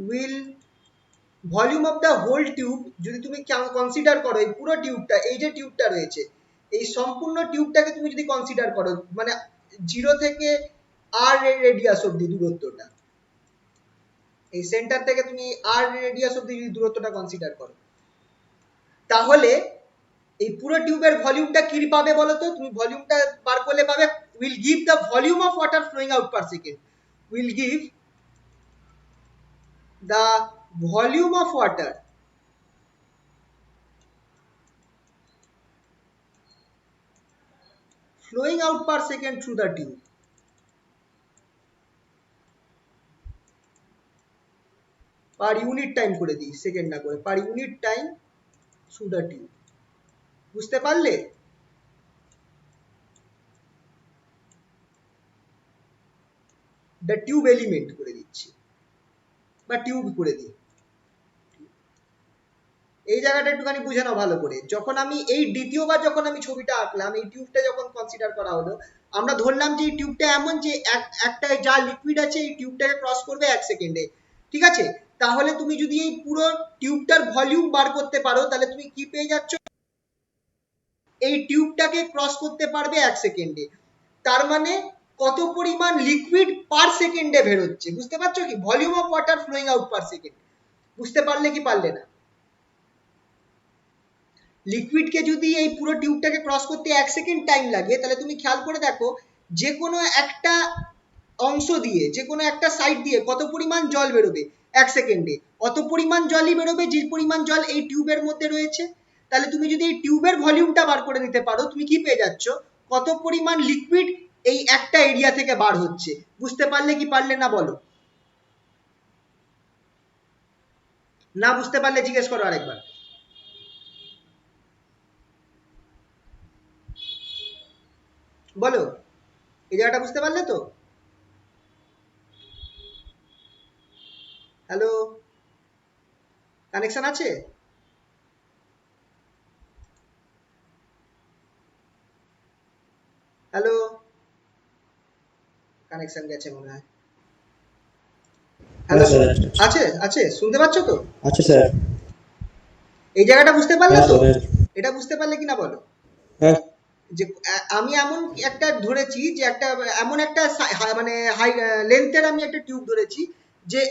will volume of the whole tube, যদি তুমি কনসিডার করো এই পুরো টিউবটা, এই যে টিউবটা রয়েছে, এই সম্পূর্ণ টিউবটাকে তুমি যদি কনসিডার করো, মানে 0 থেকে r রেডিয়াস অবধি দূরত্বটা, এই সেন্টার থেকে তুমি r রেডিয়াস অবধি দূরত্বটা কনসিডার করো, তাহলে এই পুরো টিউবের ভলিউমটা কি পাবে বলো তো, তুমি ভলিউমটা বার করলে পাবে, will give the volume of water flowing out per second, will give the volume of water flowing out per second through the tube, per unit time করে দিই, সেকেন্ড না করে, per unit time through the tube। বুঝতে পারলে, the tube element করে দিচ্ছি, বা tube করে দিই, এই জায়গাটা একটুখানি বুঝে নাও ভালো করে। যখন আমি এই দ্বিতীয়বার যখন আমি ছবিটা আঁকলাম, এই টিউবটা যখন কনসিডার করা হলো, আমরা ধরলাম যে এই টিউবটা এমন যে একটা যা লিকুইড আছে এই টিউবটাকে ক্রস করবে 1 সেকেন্ডে, ঠিক আছে। তাহলে তুমি যদি এই পুরো টিউবটার ভলিউম বার করতে পারো, তাহলে তুমি কি পেয়ে যাচ্ছ, এই টিউবটাকে ক্রস করতে পারবে 1 সেকেন্ডে, তার মানে কত পরিমাণ লিকুইড পার সেকেন্ডে বেরোচ্ছে, বুঝতে পারছো কি, volume of water flowing out per second. বুঝতে পারলে কি পারলে না, লিকুইডকে যদি এই পুরো টিউবটাকে ক্রস করতে 1 সেকেন্ড টাইম লাগে, তাহলে তুমি খেয়াল করে দেখো যে কোনো একটা অংশ দিয়ে, যে কোনো একটা সাইড দিয়ে কত পরিমাণ জল বেরোবে 1 সেকেন্ডে, অত পরিমাণ জলই বেরোবে যে পরিমাণ জল এই টিউবের মধ্যে রয়েছে। তাহলে তুমি যদি এই টিউবের ভলিউমটা বার করে নিতে পারো, তুমি কি পেয়ে যাচ্ছ, কত পরিমাণ লিকুইড এই একটা এরিয়া থেকে বার হচ্ছে। বুঝতে পারলে কি পারলে না বলো, না বুঝতে পারলে জিজ্ঞেস করো আরেকবার। বলো, এই জায়গাটা বুঝতে পারলে তো, হ্যালো, কানেকশন আছে, হ্যালো, কানেকশন গেছে মনে হয়, হ্যালো, আছে আছে, শুনতে পাচ্ছ তো, আচ্ছা স্যার, এই জায়গাটা বুঝতে পারলে হ্যাঁ তো, স্যার, এটা বুঝতে পারলে কিনা বলো। হ্যাঁ যে আমি এমন একটা ধরেছি যে একটা এমন একটা মানে হাই লেন্থের আমি একটা টিউব ধরেছি যে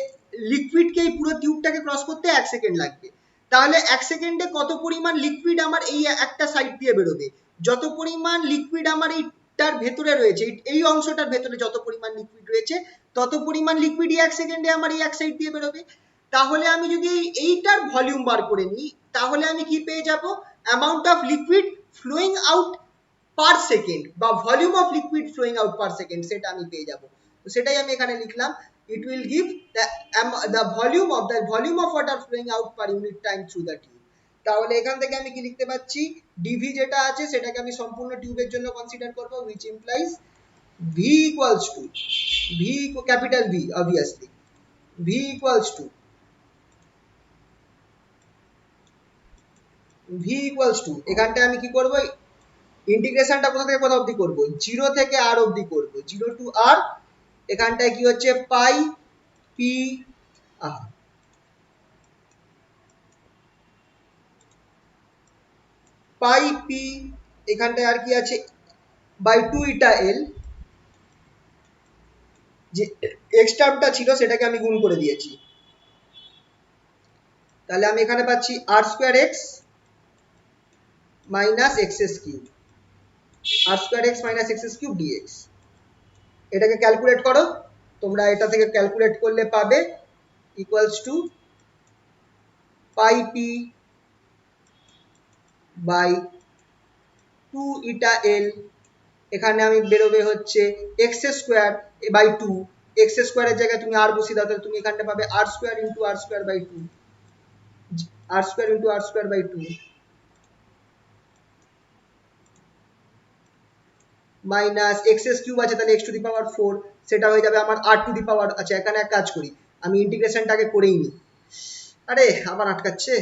লিকুইডকে এই পুরো টিউবটাকে ক্রস করতে 1 সেকেন্ড লাগবে। তাহলে 1 সেকেন্ডে কত পরিমাণ লিকুইড আমার এই একটা সাইড দিয়ে বেরোবে? যত পরিমাণ লিকুইড আমার এইটার ভেতরে রয়েছে, এই অংশটার ভেতরে যত পরিমাণ লিকুইড রয়েছে, তত পরিমাণ লিকুইডই 1 সেকেন্ডে আমার এই এক সাইড দিয়ে বেরোবে। তাহলে আমি যদি এইটার ভলিউম বার করে নিই, তাহলে আমি কি পেয়ে যাব? Amount of liquid flowing out per second, বা volume of liquid flowing out per second, সেটা আমি পেয়ে যাব। তো সেটাই আমি এখানে লিখলাম, it will give the volume of water flowing out per unit time through the tube. তাহলে এখান থেকে আমি কি লিখতে পাচ্ছি? ডিভি যেটা আছে সেটাকে আমি সম্পূর্ণ টিউবের জন্য কনসিডার করব, which implies v equals to v capital V obviously, v equals to এখানটায় আমি কি করব? ইন্টিগ্রেশনটা কোথা থেকে কোথা অবধি করব? 0 থেকে r অবধি করব, 0 টু r। এখানটায় কি হচ্ছে? পাই পি পাই পি, এখানটায় আর কি আছে? বাই 2 ইটা এল। যে এক্স টার্মটা ছিল সেটাকে আমি গুণ করে দিয়েছি। তাহলে আমি এখানে পাচ্ছি r square x minus x s cube, r square x minus x s cube dx. এটাকে ক্যালকুলেট করো তোমরা, এটা থেকে ক্যালকুলেট করলে পাবে equals to pi p by 2 eta l. এখানে আমি বেরোবে হচ্ছে এক্স স্কোয়ার বাই 2, এক্স স্কোয়ারের জায়গায় তুমি আর বসিয়ে দাও, তাহলে তুমি এখানটা পাবে r square into r square by 2, r square into r square by 2 minus x s cube আছে, তাহলে এক্স টু দি পাওয়ার 4, সেটা হয়ে যাবে আমার আর টু দি পাওয়ার। আচ্ছা এখানে এক কাজ করি, আমি ইন্টিগ্রেশনটাকে করেই নিই। আরে আবার আটকাচ্ছে।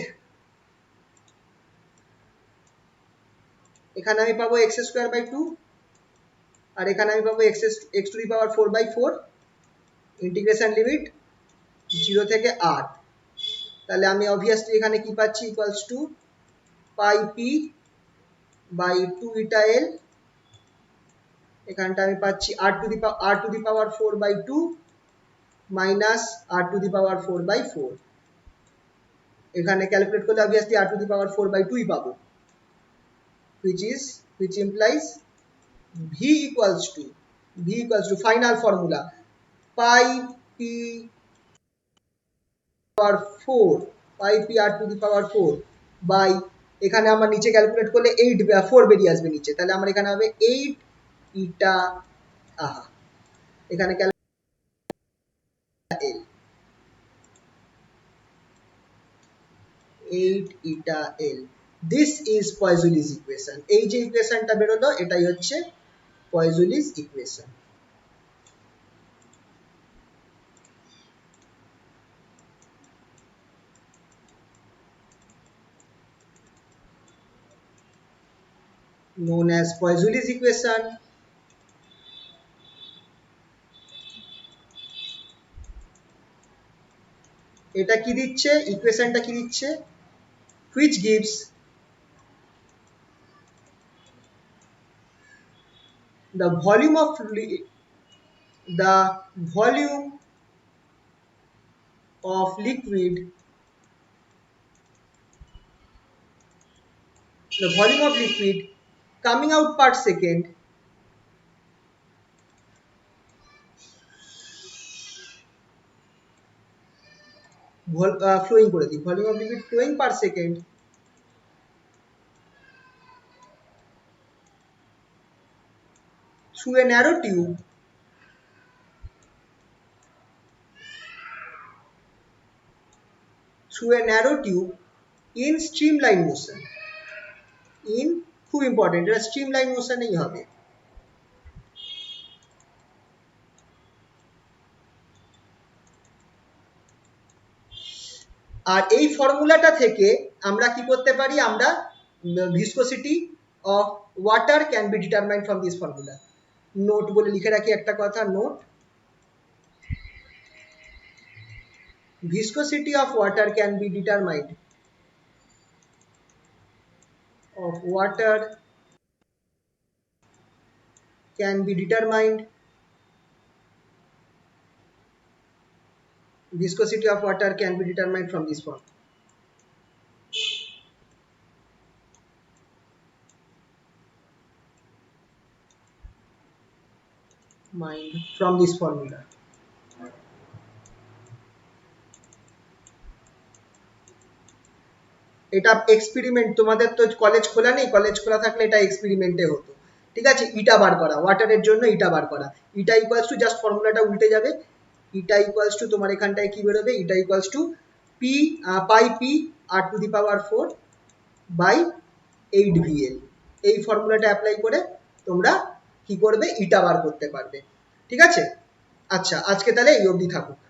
এখানে আমি পাবো এক্স স্কোয়ার বাই 2, আর এখানে আমি পাবো x to the power 4 by 4। Integration limit 0 থেকে r। তাহলে আমি অবভিয়াসলি এখানে কি পাচ্ছি? Equals to pi p by 2 eta l. এখানটা আমি পাচ্ছি r to the power 4 by 2 minus r to the power 4 by 4। এখানে ক্যালকুলেট করলে obviously r to the power 4 by 2 পাবো, which implies v equals to final formula pi p power 4, pi p r to the power 4 by, এখানে আমার নিচে calculate করলে 4 বেরিয়ে আসবে নিচে, তাহলে আমার এখানে হবে 8 ইটা এখানে l. This is Poiseuille's equation. এই যে ইকুয়েশনটা বেরোলো এটাই হচ্ছে Poiseuille's equation. known as Poiseuille's equation। এটা কি দিচ্ছে? ইকুয়েশনটা কি দিচ্ছে? which gives the volume of liquid coming out per second flowing করে দিই, volume of liquid flowing per second through a narrow tube in streamline motion। খুব ইম্পর্টেন্ট, এটা streamline মোশনেই হবে। আর এই ফর্মুলাটা থেকে আমরা কি করতে পারি? আমরা viscosity of water can be determined from this formula. Note বলে লিখে রাখি একটা কথা, note, viscosity of water can be determined can be determined, viscosity of water can be determined from this form. From this formula. এটা experiment, তোমাদের তো college খোলা নেই, কলেজ খোলা থাকলে এটা এক্সপেরিমেন্টে হতো, ঠিক আছে। ইটা বার করা, ওয়াটারের জন্য ইটা বার করা, ইটা ইকুয়ালস টু জাস্ট ফর্মুলাটা উল্টে যাবে, ইটা ইকুয়ালস টু তোমার এখানটায় কি বেরোবে, eta equals to p pi p r to the power 4 by 8 VL। এই ফর্মুলাটা অ্যাপ্লাই করে তোমরা কি করবে, ইটা বার করতে পারবে, ঠিক আছে। আচ্ছা, আজকে তাহলে এই অবধি থাকুক।